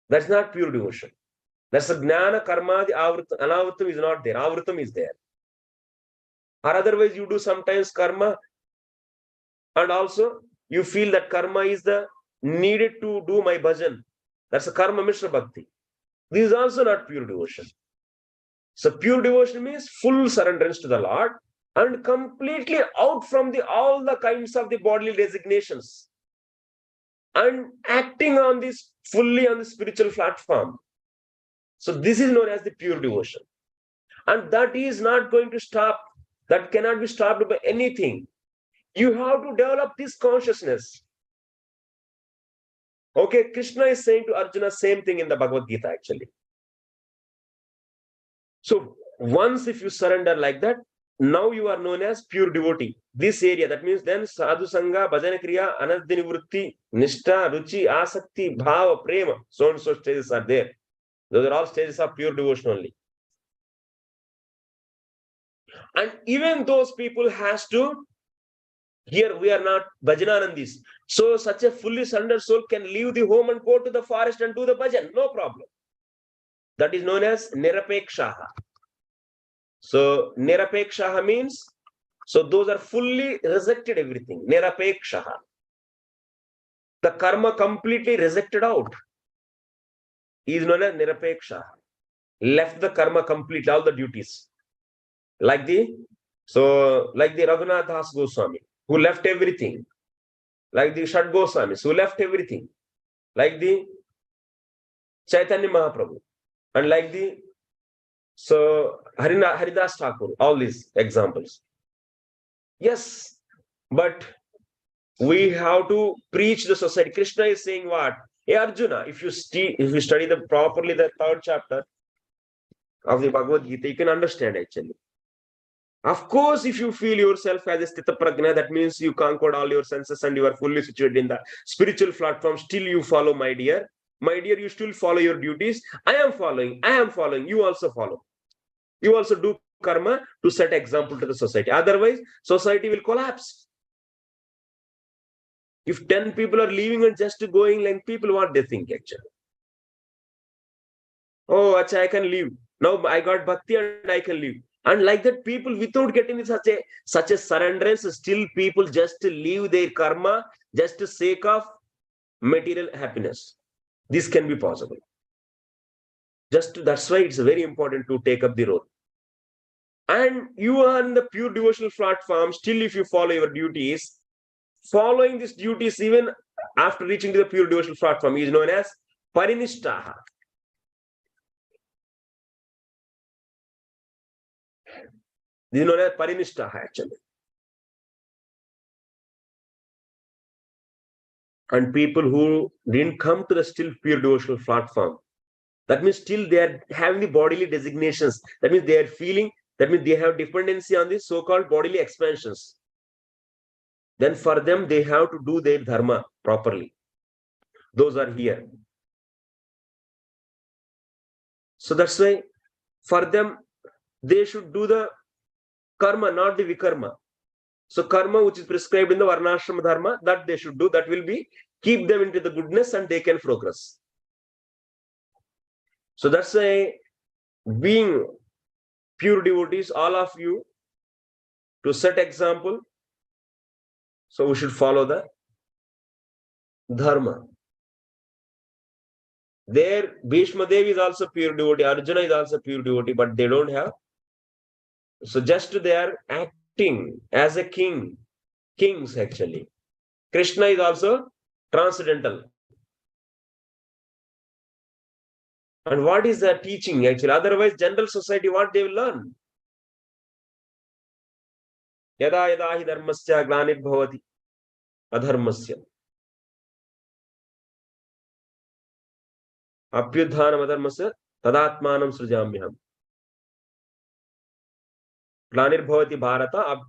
That's not pure devotion. That's a jnana karma, the anavrutam is not there, avrutam is there. Or otherwise you do sometimes karma and also you feel that karma is the needed to do my bhajan. That's a karma mishra bhakti. This is also not pure devotion. So pure devotion means full surrenderance to the Lord and completely out from all the kinds of the bodily designations and acting on this fully on the spiritual platform. So this is known as the pure devotion. And that is not going to stop. That cannot be stopped by anything. You have to develop this consciousness. Okay, Krishna is saying to Arjuna same thing in the Bhagavad Gita actually. So once if you surrender like that, now you are known as pure devotee. This area, that means then sadhu sangha, bhajana kriya, anadya nivrutti, nishtha, ruchi, asakti, bhava, prema, so and so stages are there. Those are all stages of pure devotion only. And even those people has to, here we are not bhajananandis. So such a fully surrendered soul can leave the home and go to the forest and do the bhajan, no problem. That is known as nirapekshaha. So nirapekshaha means, so those are fully rejected everything, nirapekshaha. The karma completely rejected out is known as nirapekshaha. Left the karma completely, all the duties. Like the Raghunath Das Goswami, who left everything. Like the Shad Goswamis, who left everything. Like the Chaitanya Mahaprabhu. And like the Haridas Thakur, all these examples. Yes, but we have to preach the society. Krishna is saying what? Hey Arjuna, if you study properly the 3rd chapter of the Bhagavad Gita, you can understand actually. Of course, if you feel yourself as a Sthita Prajna, that means you conquered all your senses and you are fully situated in the spiritual platform, still you follow, my dear. My dear, you still follow your duties. I am following. You also follow. You also do karma to set example to the society. Otherwise, society will collapse. If 10 people are leaving and just going like people, what they think actually? Oh, acha, I can leave. Now I got bhakti and I can leave. And like that, people without getting such a surrenderance, still people just leave their karma just to sake of material happiness. This can be possible. That's why it's very important to take up the role. And you are in the pure devotional platform, still if you follow your duties, following these duties even after reaching to the pure devotional platform is known as parinishtaha. This is known as parinishtaha actually. And people who didn't come to the still pure devotional platform, that means still they are having the bodily designations. That means they are feeling, that means they have dependency on the so-called bodily expansions. Then for them, they have to do their dharma properly. Those are here. So that's why for them, they should do the karma, not the vikarma. So karma which is prescribed in the varnashrama dharma, that they should do, that will be keep them into the goodness and they can progress. So that's why being pure devotees, all of you, to set example, so we should follow the dharma. There, Bhishma Devi is also pure devotee, Arjuna is also pure devotee, but they don't have. So just they are acting as a kings actually. Krishna is also transcendental. And what is the teaching actually? Otherwise, general society, what they will learn? Yada yada hi dharmasya glanir bhavati adharmasya. Apyudhanam adharmasya tadatmanam srijamyaham. Glanir bhavati bharata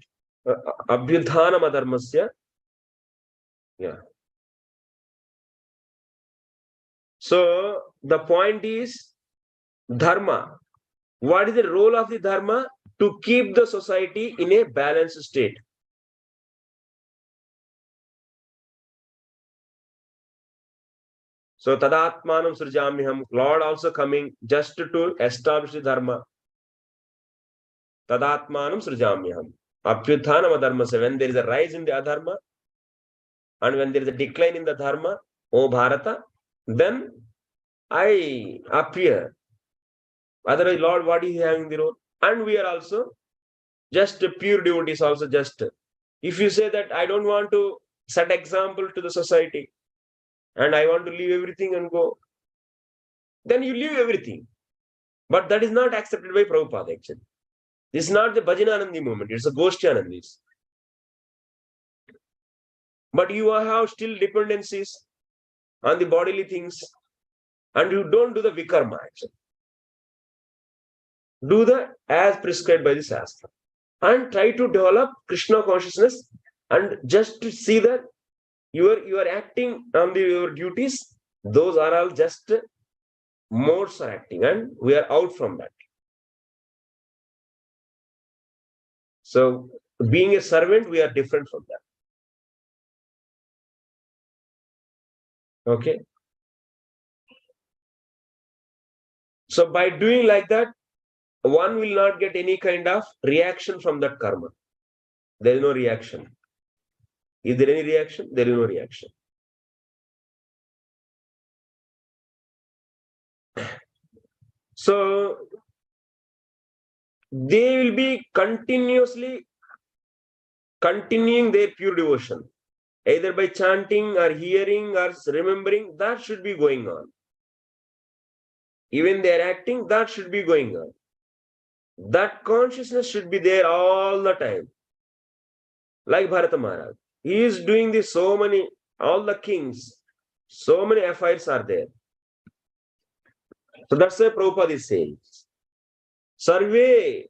abhyudhanam adharmasya. Yeah. So the point is dharma. What is the role of the dharma? To keep the society in a balanced state. So tadatmanam srijamyaham. Lord also coming just to establish the dharma. Tadatmanam srijamyaham. Apyudhanam adharmasya. When there is a rise in the adharma and when there is a decline in the dharma, O Bharata, then I appear. Otherwise, Lord, what is he having the role? And we are also just pure devotees, also just. If you say that I don't want to set example to the society and I want to leave everything and go, then you leave everything. But that is not accepted by Prabhupada actually. This is not the Bhajananandi movement, it's a Goshtyanandis. But you have still dependencies on the bodily things and you don't do the Vikarma actually. Do the as prescribed by the Shastra and try to develop Krishna consciousness and just to see that you are acting on your duties. Those are all just modes are acting and we are out from that. So being a servant, we are different from that. Okay. So by doing like that, one will not get any kind of reaction from that karma. There is no reaction. Is there any reaction? There is no reaction. So they will be continuously continuing their pure devotion, either by chanting or hearing or remembering. That should be going on. Even they are acting, that should be going on. That consciousness should be there all the time. Like Bharata Maharaj. He is doing this so many, all the kings, so many affairs are there. So that's why Prabhupada is saying. Sarve,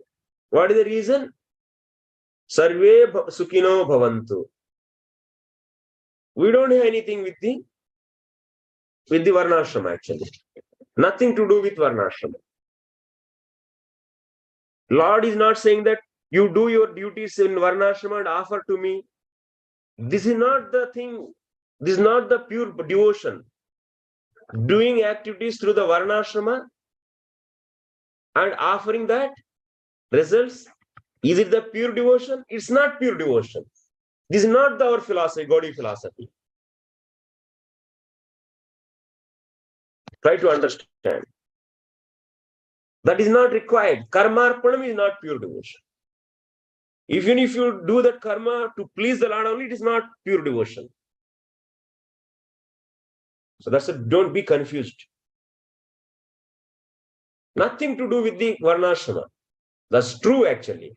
what is the reason? Sarve Sukhino Bhavantu. We don't have anything with the Varnashrama actually. Nothing to do with Varnashrama. Lord is not saying that you do your duties in Varnashrama and offer to me. This is not the thing. This is not the pure devotion. Doing activities through the Varnashrama and offering that results. Is it the pure devotion? It's not pure devotion. This is not our philosophy, Gaudiya philosophy. Try to understand. That is not required. Karmarpanam is not pure devotion. Even if you do that karma to please the Lord only, it is not pure devotion. So that's it. Don't be confused. Nothing to do with the Varnashrama. That's true actually.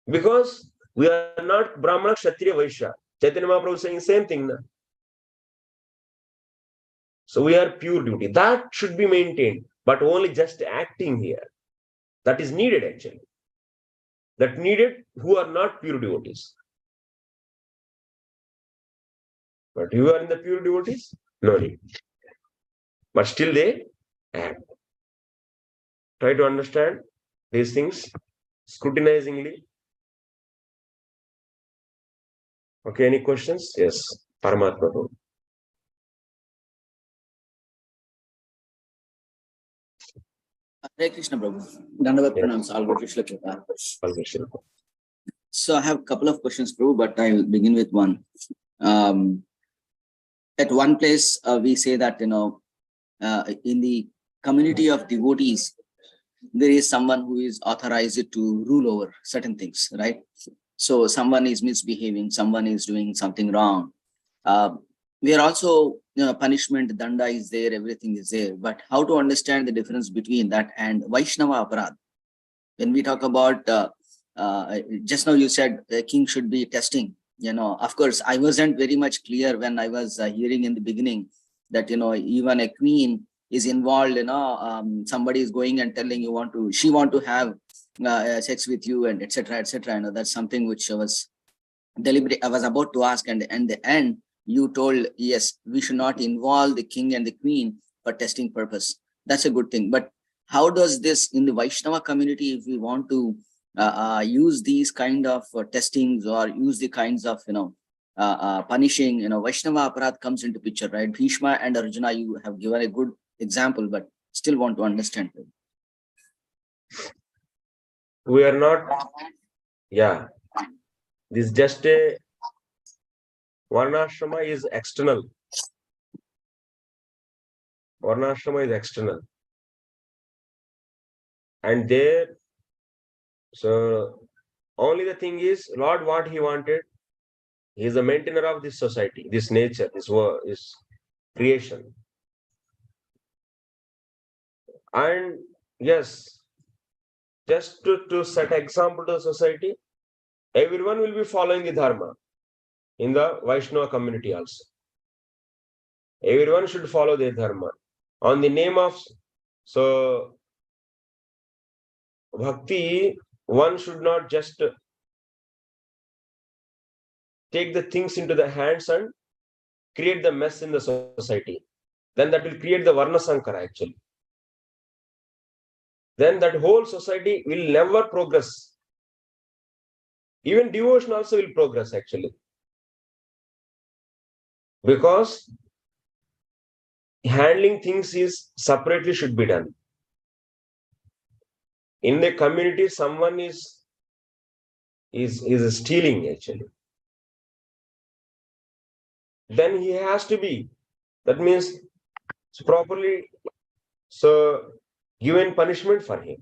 Because we are not Brahmana, Kshatriya, Vaishya. Chaitanya Mahaprabhu is saying the same thing. Na? So we are pure duty. That should be maintained. But only just acting here. That is needed actually. That needed who are not pure devotees. But you are in the pure devotees? No need. But still they act. Try to understand these things scrutinizingly. Okay, any questions? Yes, Paramatma.
Hare Krishna Prabhu. Dandavat pranams. All good Krishna Kripa. So I have a couple of questions, Prabhu, but I'll begin with one. At one place, we say that, in the community of devotees, there is someone who is authorized to rule over certain things, right? So someone is misbehaving, someone is doing something wrong. We are also, punishment, danda is there, everything is there. But how to understand the difference between that and Vaishnava aparad? When we talk about, just now you said the king should be testing. Of course, I wasn't very much clear when I was hearing in the beginning that, even a queen is involved, somebody is going and telling she want to have sex with you and etc. etc. That's something which I was deliberate. I was about to ask, and the end you told, yes, we should not involve the king and the queen for testing purpose. That's a good thing. But how does this in the Vaishnava community, if we want to use these kind of testings or use the kinds of punishing, Vaishnava aparad comes into picture, right? Bhishma and Arjuna, you have given a good example, but still want to understand.
We are not, yeah. This is just a Varnashrama is external. Varnashrama is external. And there, so only the thing is, Lord, what he wanted, he is the maintainer of this society, this nature, this world, this creation. And yes, just to set example to the society, everyone will be following the dharma in the Vaishnava community also. Everyone should follow their dharma. On the name of, so bhakti, one should not just take the things into the hands and create the mess in the society. Then that will create the Varna Sankara actually. Then that whole society will never progress. Even devotion also will progress actually. Because handling things is separately should be done. In the community, someone is stealing actually. Then he has to be, that means properly given punishment for him.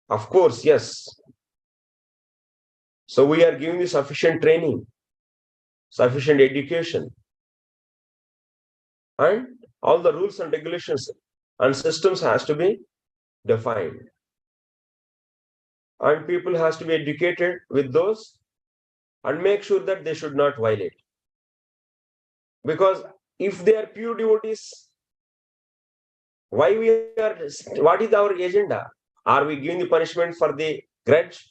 Of course, yes. So we are giving the sufficient training, sufficient education, and all the rules and regulations and systems has to be defined. And people has to be educated with those and make sure that they should not violate. Because if they are pure devotees, what is our agenda? Are we giving the punishment for the grudge?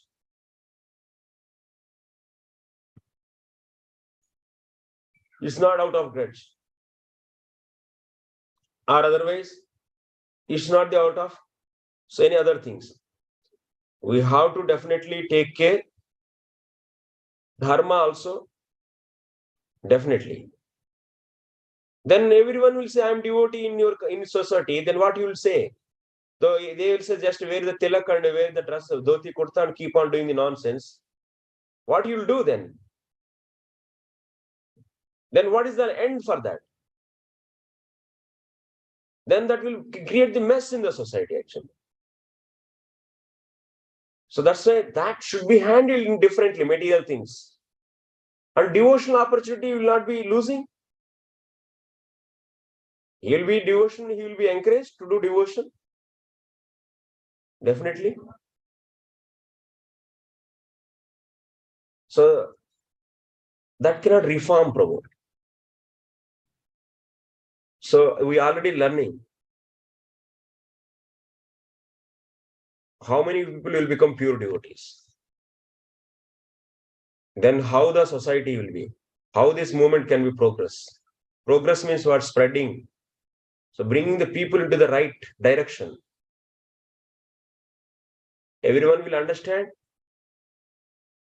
It's not out of grudge. Or otherwise, it's not the out of any other things. We have to definitely take care. Dharma also, definitely. Then everyone will say, I am devotee in society. Then what you will say? So they will say, just wear the tilak and wear the dress of dhoti kurta and keep on doing the nonsense. What you will do then? Then what is the end for that? Then that will create the mess in the society actually. So that's why that should be handled differently, material things. And devotional opportunity will not be losing. He will be devotion, he will be encouraged to do devotion. Definitely. So that cannot reform, Prabhu. So we are already learning. How many people will become pure devotees? Then how the society will be? How this movement can be progress? Progress means what? Spreading. So bringing the people into the right direction. Everyone will understand.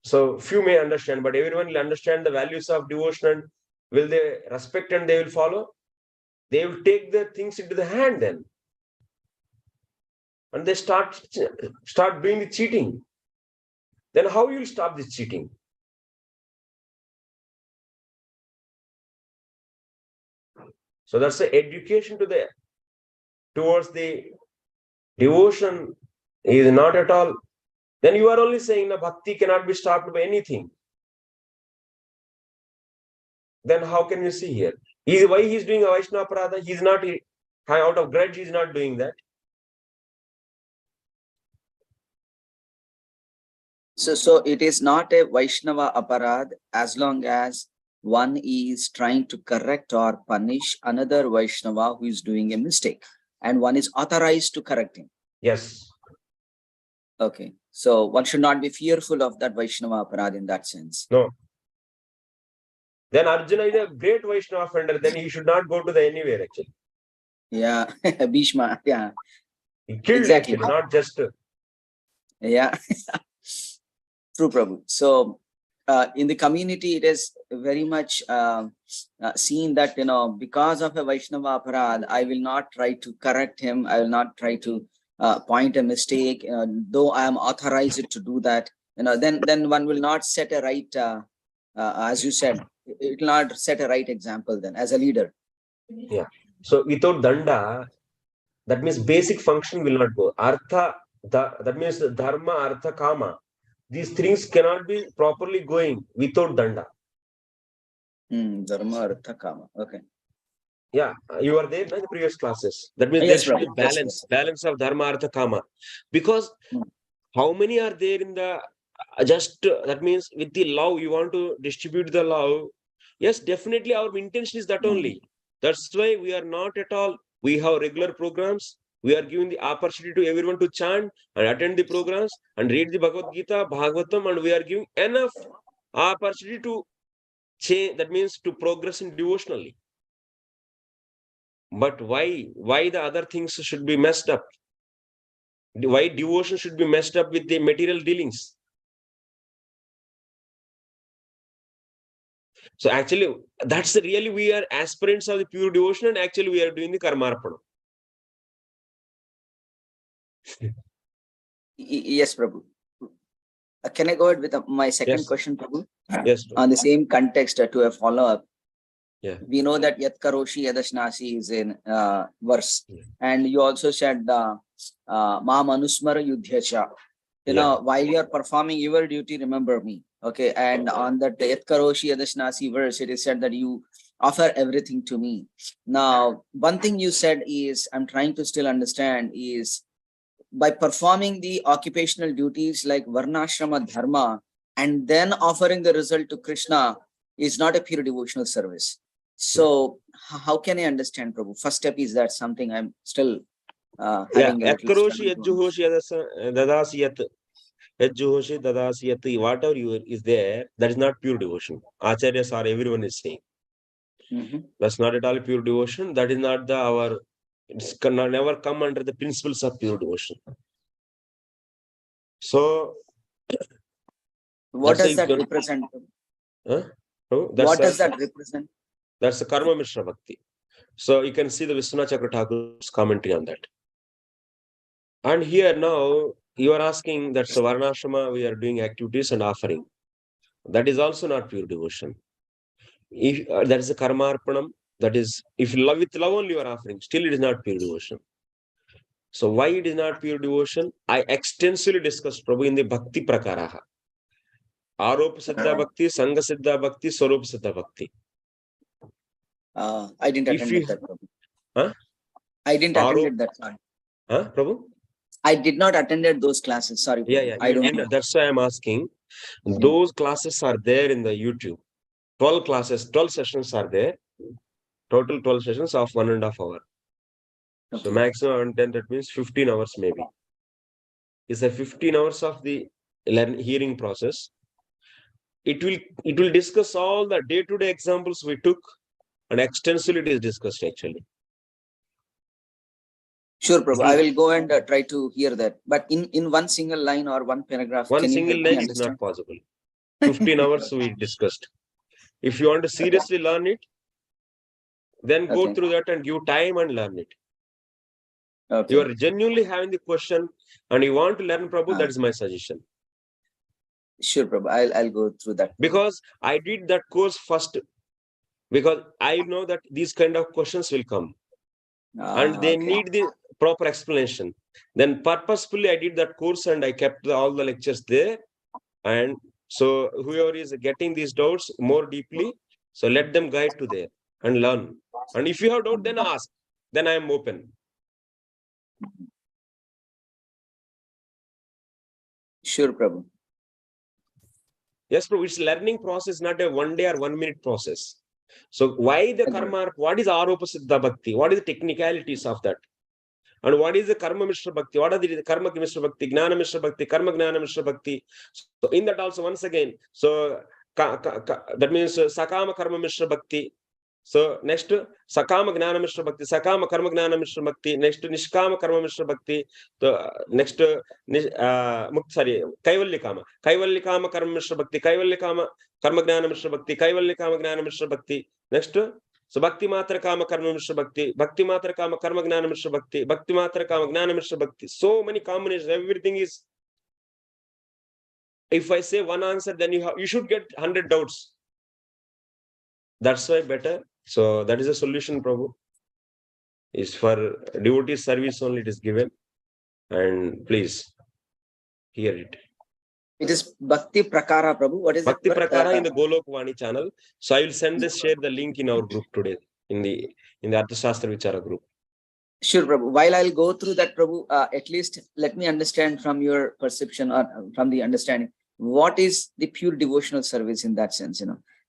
So few may understand, but everyone will understand the values of devotion and will they respect and they will follow? They will take the things into the hand then. And they start doing the cheating. Then how you will stop this cheating? So that's the education towards the devotion is not at all. Then you are only saying that bhakti cannot be stopped by anything. Then how can you see here? Why he's doing a Vaishnava Aparadha? He's not out of grudge, he's not doing that.
So it is not a Vaishnava aparad as long as one is trying to correct or punish another Vaishnava who is doing a mistake, and one is authorized to correct him.
Yes.
Okay. So one should not be fearful of that Vaishnava aparad in that sense.
No. Then Arjuna is a great Vaishnava offender, then he should not go to the anywhere actually.
Yeah. Bhishma. Yeah.
He killed
Exactly.
actually, not just.
Yeah. True, Prabhu. So in the community, it is very much seen that, because of a Vaishnava aparad, I will not try to correct him. I will not try to point a mistake, though I am authorized to do that. Then one will not set a right, as you said, it will not set a right example then as a leader.
Yeah. So without danda, that means basic function will not go. That means dharma, artha, kama. These things cannot be properly going without danda.
Dharma, artha, kama. Okay.
Yeah, you are there in the previous classes. That means
Yes,
there should be
Prabhu. Yes,
balance, balance of dharma, artha, kama. Because
Hmm.
how many are there in the that means with the love, you want to distribute the love. Yes, definitely our intention is that only. That's why we are not at all. We have regular programs. We are giving the opportunity to everyone to chant and attend the programs and read the Bhagavad Gita, Bhagavatam, and we are giving enough opportunity to change. That means to progress in devotionally. But why the other things should be messed up? Why devotion should be messed up with the material dealings? So actually, that's really we are aspirants of the pure devotion, and actually we are doing the karmarpana.
Yes, Prabhu. Can I go ahead with my second
Yes.
question, Prabhu?
Yes.
On the same context to a follow-up.
Yeah.
We know that Yat Karoshi Yadashnasi is in verse.
Yeah.
And you also said Ma Manusmara Yudhyacha. While you are performing your duty, remember me. Okay. And on that Yat Karoshi Yadashnasi verse, it is said that you offer everything to me. Now, one thing you said is, I'm trying to still understand, is by performing the occupational duties like Varnashrama Dharma and then offering the result to Krishna is not a pure devotional service. So how can I understand, Prabhu? First step is that something I'm still having a little
Yatkaroshi
struggle to
Yadjuhoshi Dadasiyat. Yadjuhoshi Dadasiyat, whatever you is there, that is not pure devotion. Acharyas or everyone is saying. That's not at all pure devotion. That is not it's never come under the principles of pure devotion. So
what does that represent? What does that represent?
That's the Karma Mishra Bhakti. So you can see the Vishwanath Chakra Thakur's commentary on that. And here now you are asking that Varnashrama we are doing activities and offering. That is also not pure devotion. If that is a karma arpanam, that is if love with love only you are offering, still it is not pure devotion. So why it is not pure devotion? I extensively discussed, Prabhu, in the Bhakti Prakaraha. Aropa Siddha Bhakti, Sangha Siddha Bhakti, Swarupa Siddha Bhakti.
I didn't attend that, Prabhu.
Huh?
I didn't attend that. Sorry.
Huh, Prabhu?
I did not attend those classes. Sorry. Prabhu.
Yeah.
I don't know.
That's why I'm asking. Those classes are there in the YouTube. 12 classes, 12 sessions are there. Total 12 sessions of 1.5 hours. Okay. So maximum 10, that means 15 hours maybe. It's a 15 hours of the hearing process. It will discuss all the day-to-day examples we took, and extensively it is discussed actually. Sure,
Prabhu. I will go and try to hear that. But in one single line or one paragraph,
one single line is not possible. 15 hours we discussed. If you want to seriously learn it, then go through that and give time and learn it. Okay. You are genuinely having the question and you want to learn, Prabhu, that is my suggestion.
Sure, Prabhu. I'll go through that.
Because I did that course first Because I know that these kind of questions will come. And they need the proper explanation. Then purposefully I did that course and I kept all the lectures there. And so whoever is getting these doubts more deeply, so let them guide to there and learn. And if you have doubt, then ask. Then I am open.
Sure, Prabhu.
Yes, Prabhu, it's learning process, not a 1 day or 1 minute process. So why the karma? What is Aropa Siddha Bhakti? What is the technicalities of that? And what is the karma mishra bhakti? What are the karma mishra bhakti, gnana mishra bhakti, karma gnana mishra bhakti? So in that also, once again, so that means sakama karma mishra bhakti. So next, sakama gnana mishra bhakti, sakama karma gnana mishra bhakti. Next, nishkama karma mishra bhakti. So next, kaivalya kama karma mishra bhakti, kaivalya kama karma gnana mishra bhakti, kaivalya kama gnana mishra bhakti. Next. So Bhakti Matra Kama Karma Mishra Bhakti, Bhakti Matra Kama Karma Gnana Mishra Bhakti, Bhakti Matra Kama Gnana Mishra Bhakti. So many combinations, everything is. If I say one answer, then you should get 100 doubts. That's why better. So that is a solution, Prabhu. Is for devotee service only it is given. And please hear it.
It is Bhakti Prakara, Prabhu. What is
Bhakti
it?
Prakara in the Golok Vani channel. So I will share the link in our group today in the Arthaśāstra Vicāra group.
Sure, Prabhu. While I'll go through that, Prabhu, at least let me understand from your perception or from the understanding, what is the pure devotional service in that sense?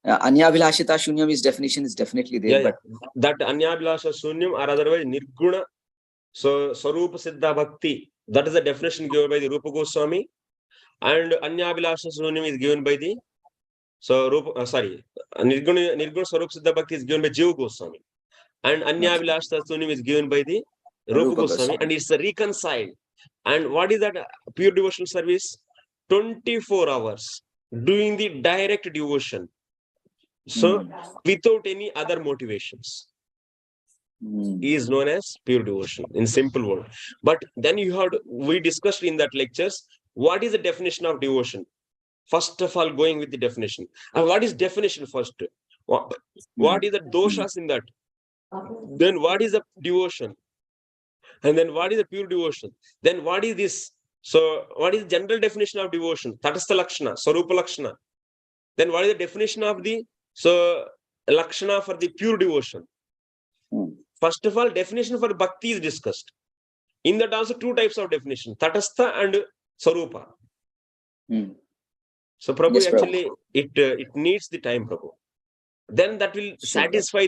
Anyabhilashita Shunyam definition is definitely there.
Yeah, but that Anyabhilasha Shunyam or otherwise Nirguna, so Sarupa Siddha Bhakti, that is the definition given by the Rupa Goswami. And Anyabhilasha Shunyam is given by the Nirguna Sarupa Siddha Bhakti is given by Jiva Goswami. And Anyabhilasha Shunyam is given by the Rupa Goswami, and it's reconciled. And what is that pure devotional service? 24 hours doing the direct devotion. So without any other motivations is known as pure devotion in simple word. But then we discussed in that lectures, what is the definition of devotion? First of all, going with the definition. And what is definition first? What is the doshas in that? Then what is the devotion? And then what is the pure devotion? Then what is this? So what is the general definition of devotion? Tatastha Lakshana, Sarupa Lakshana. Then what is the definition of the Lakshana for the pure devotion? First of all, definition for bhakti is discussed. In that also two types of definition, Tatastha and Sarupa. So Prabhu, yes, actually it needs the time, Prabhu. Then that will satisfy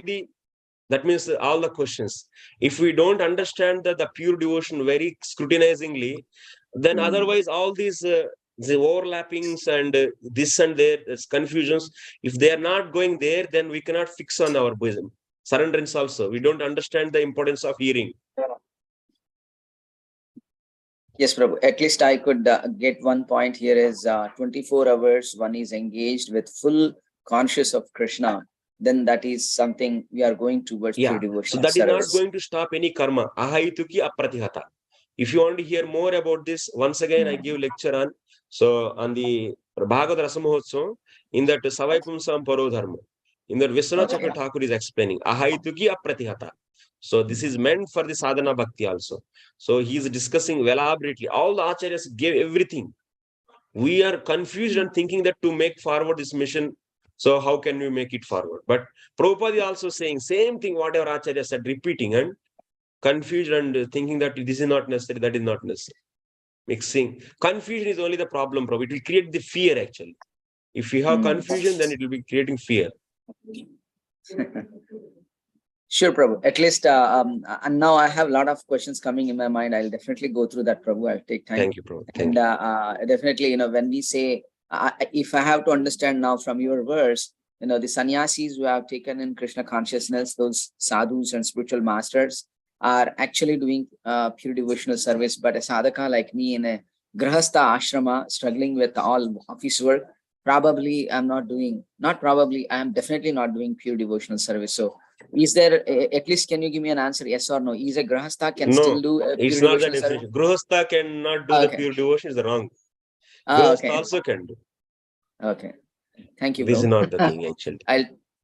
that means all the questions. If we don't understand the pure devotion very scrutinizingly, then otherwise all these the overlappings and this and there, confusions, if they are not going there, then we cannot fix on our bosom. Surrenderance also. We don't understand the importance of hearing.
Yes, Prabhu. At least I could get one point here is 24 hours one is engaged with full conscious of Krishna. Then that is something we are going towards pure devotion.
So that service is not going to stop any karma. Ahaituki apratihata. If you want to hear more about this, once again I give lecture on the Bhagavad Rasamahotsav in that Savai Pumsam Parodharma. In that Vishwanath Chakravarti Thakur is explaining Ahaituki apratihata. So this is meant for the sadhana bhakti also. So he is discussing well elaborately. All the acharyas gave everything. We are confused and thinking that to make forward this mission, so how can we make it forward? But Prabhupada is also saying same thing, whatever acharya said, repeating and confused and thinking that this is not necessary, that is not necessary. Mixing. Confusion is only the problem, Prabhupada. It will create the fear actually. If you have confusion, then it will be creating fear.
Sure, Prabhu. At least, and now I have a lot of questions coming in my mind. I'll definitely go through that, Prabhu. I'll take time.
Thank you, Prabhu.
And definitely, when we say, if I have to understand now from your verse, the sannyasis who have taken in Krishna consciousness, those sadhus and spiritual masters are actually doing pure devotional service. But a sadhaka like me in a grahastha ashrama, struggling with all office work, probably I'm not doing, not probably, I am definitely not doing pure devotional service. So is there, at least can you give me an answer, yes or no? Is a grahastha can still do pure
it's not that
devotional
definition. Grahastha cannot do the pure devotion, is wrong. Grahastha also can do.
Okay. Thank you.
This
bro.
is not the thing actually.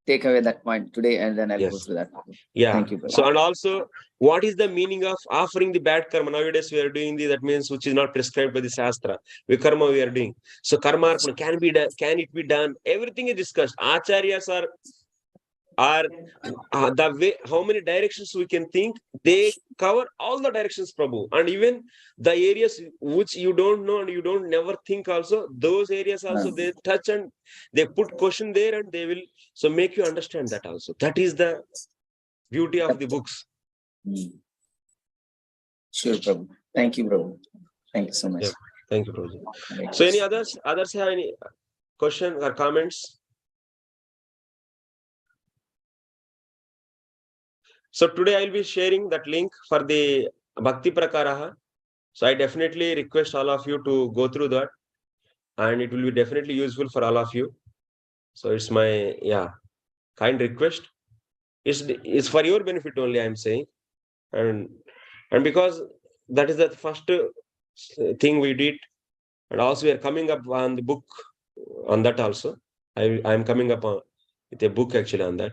take away that point today, and then I'll go
Yes.
through that.
Yeah.
Thank you, brother.
So, and also, what is the meaning of offering the bad karma? Nowadays, we are doing that means which is not prescribed by the Shastra. Vikarma we are doing. So, karma can be done, can it be done? Everything is discussed. Acharyas are the way, how many directions we can think, they cover all the directions, Prabhu. And even the areas which you don't know and you don't never think also, those areas also they touch and they put question there and they will so make you understand that also. That is the beauty of the books.
Sure, Prabhu. Thank you, Prabhu. Thank you so much.
Yeah. Thank you, Prabhu. So any others have any question or comments? So today I'll be sharing that link for the Bhakti Prakaraha. So I definitely request all of you to go through that, and it will be definitely useful for all of you. So it's my kind request. It's for your benefit only, I'm saying, and because that is the first thing we did, and also we are coming up on the book on that also. I am coming up with a book actually on that.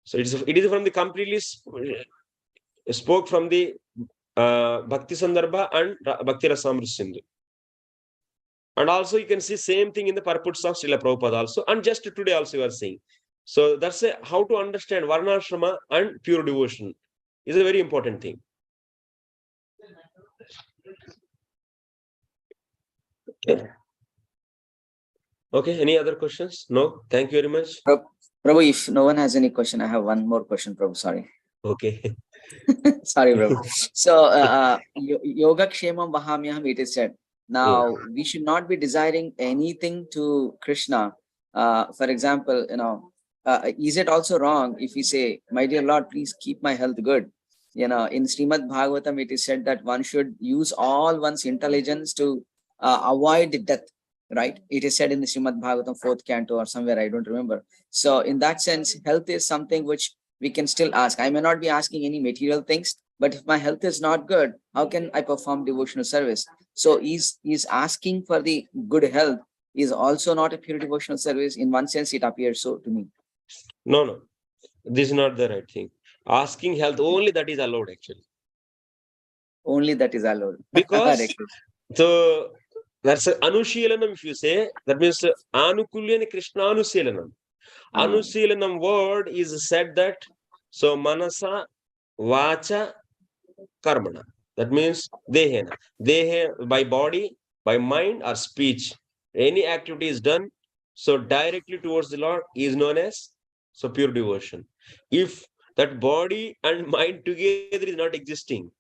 So it is from the completely spoke from the Bhakti Sandarbha and Bhakti Rasamrita Sindhu. And also you can see same thing in the purports of Srila Prabhupada also. And just today also you are saying. So that's how to understand Varnashrama and pure devotion is a very important thing. Okay. Any other questions? No. Thank you very much.
Prabhu, if no one has any question, I have one more question, Prabhu. Sorry.
Okay.
Sorry, Prabhu. So, Yoga Kshemam Vahamyaham, it is said. Now, we should not be desiring anything to Krishna. For example, is it also wrong if we say, my dear Lord, please keep my health good? In Srimad Bhagavatam, it is said that one should use all one's intelligence to avoid death, right? It is said in the Srimad Bhagavatam 4th canto or somewhere, I don't remember. So in that sense, health is something which we can still ask. I may not be asking any material things, but if my health is not good, how can I perform devotional service? So is asking for the good health is also not a pure devotional service. In one sense, it appears so to me.
No. This is not the right thing. Asking health, only that is allowed actually.
Only that is allowed.
Because so that's Anushilanam, if you say, that means Anukulyan Krishna Anusilanam. Anusilanam word is said that so Manasa Vacha Karmana. That means Dehena. Dehe by body, by mind or speech. Any activity is done so directly towards the Lord is known as so pure devotion. If that body and mind together is not existing,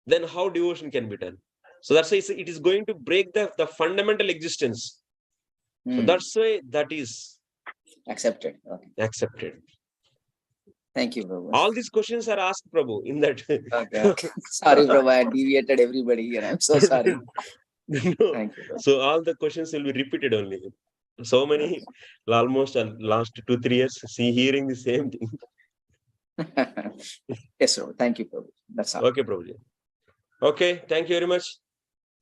then how devotion can be done? So that's why it is going to break the fundamental existence. So that's why that is
accepted. Okay.
Accepted.
Thank you, Prabhu.
All these questions are asked, Prabhu, in that.
Okay. Sorry, Prabhu, I deviated everybody here. I'm so sorry.
No.
Thank you,
So all the questions will be repeated only. So many, almost last 2-3 years, hearing the same thing.
Yes, sir. Thank you, Prabhu. That's all.
Okay, Prabhuji. Okay, thank you very much.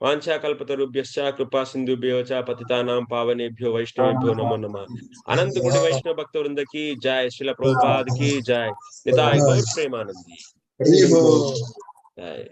वांछा कल्पतरुभ्यश्च कृपा सिंधुभ्यो च पतितानां पावनेभ्यो वैष्णवेभ्यो नमो नमः। अनंत कोटि वैष्णव भक्तवृंद की जय, श्रील प्रभुपाद की जय, निताय गौर प्रेमानंदी जय।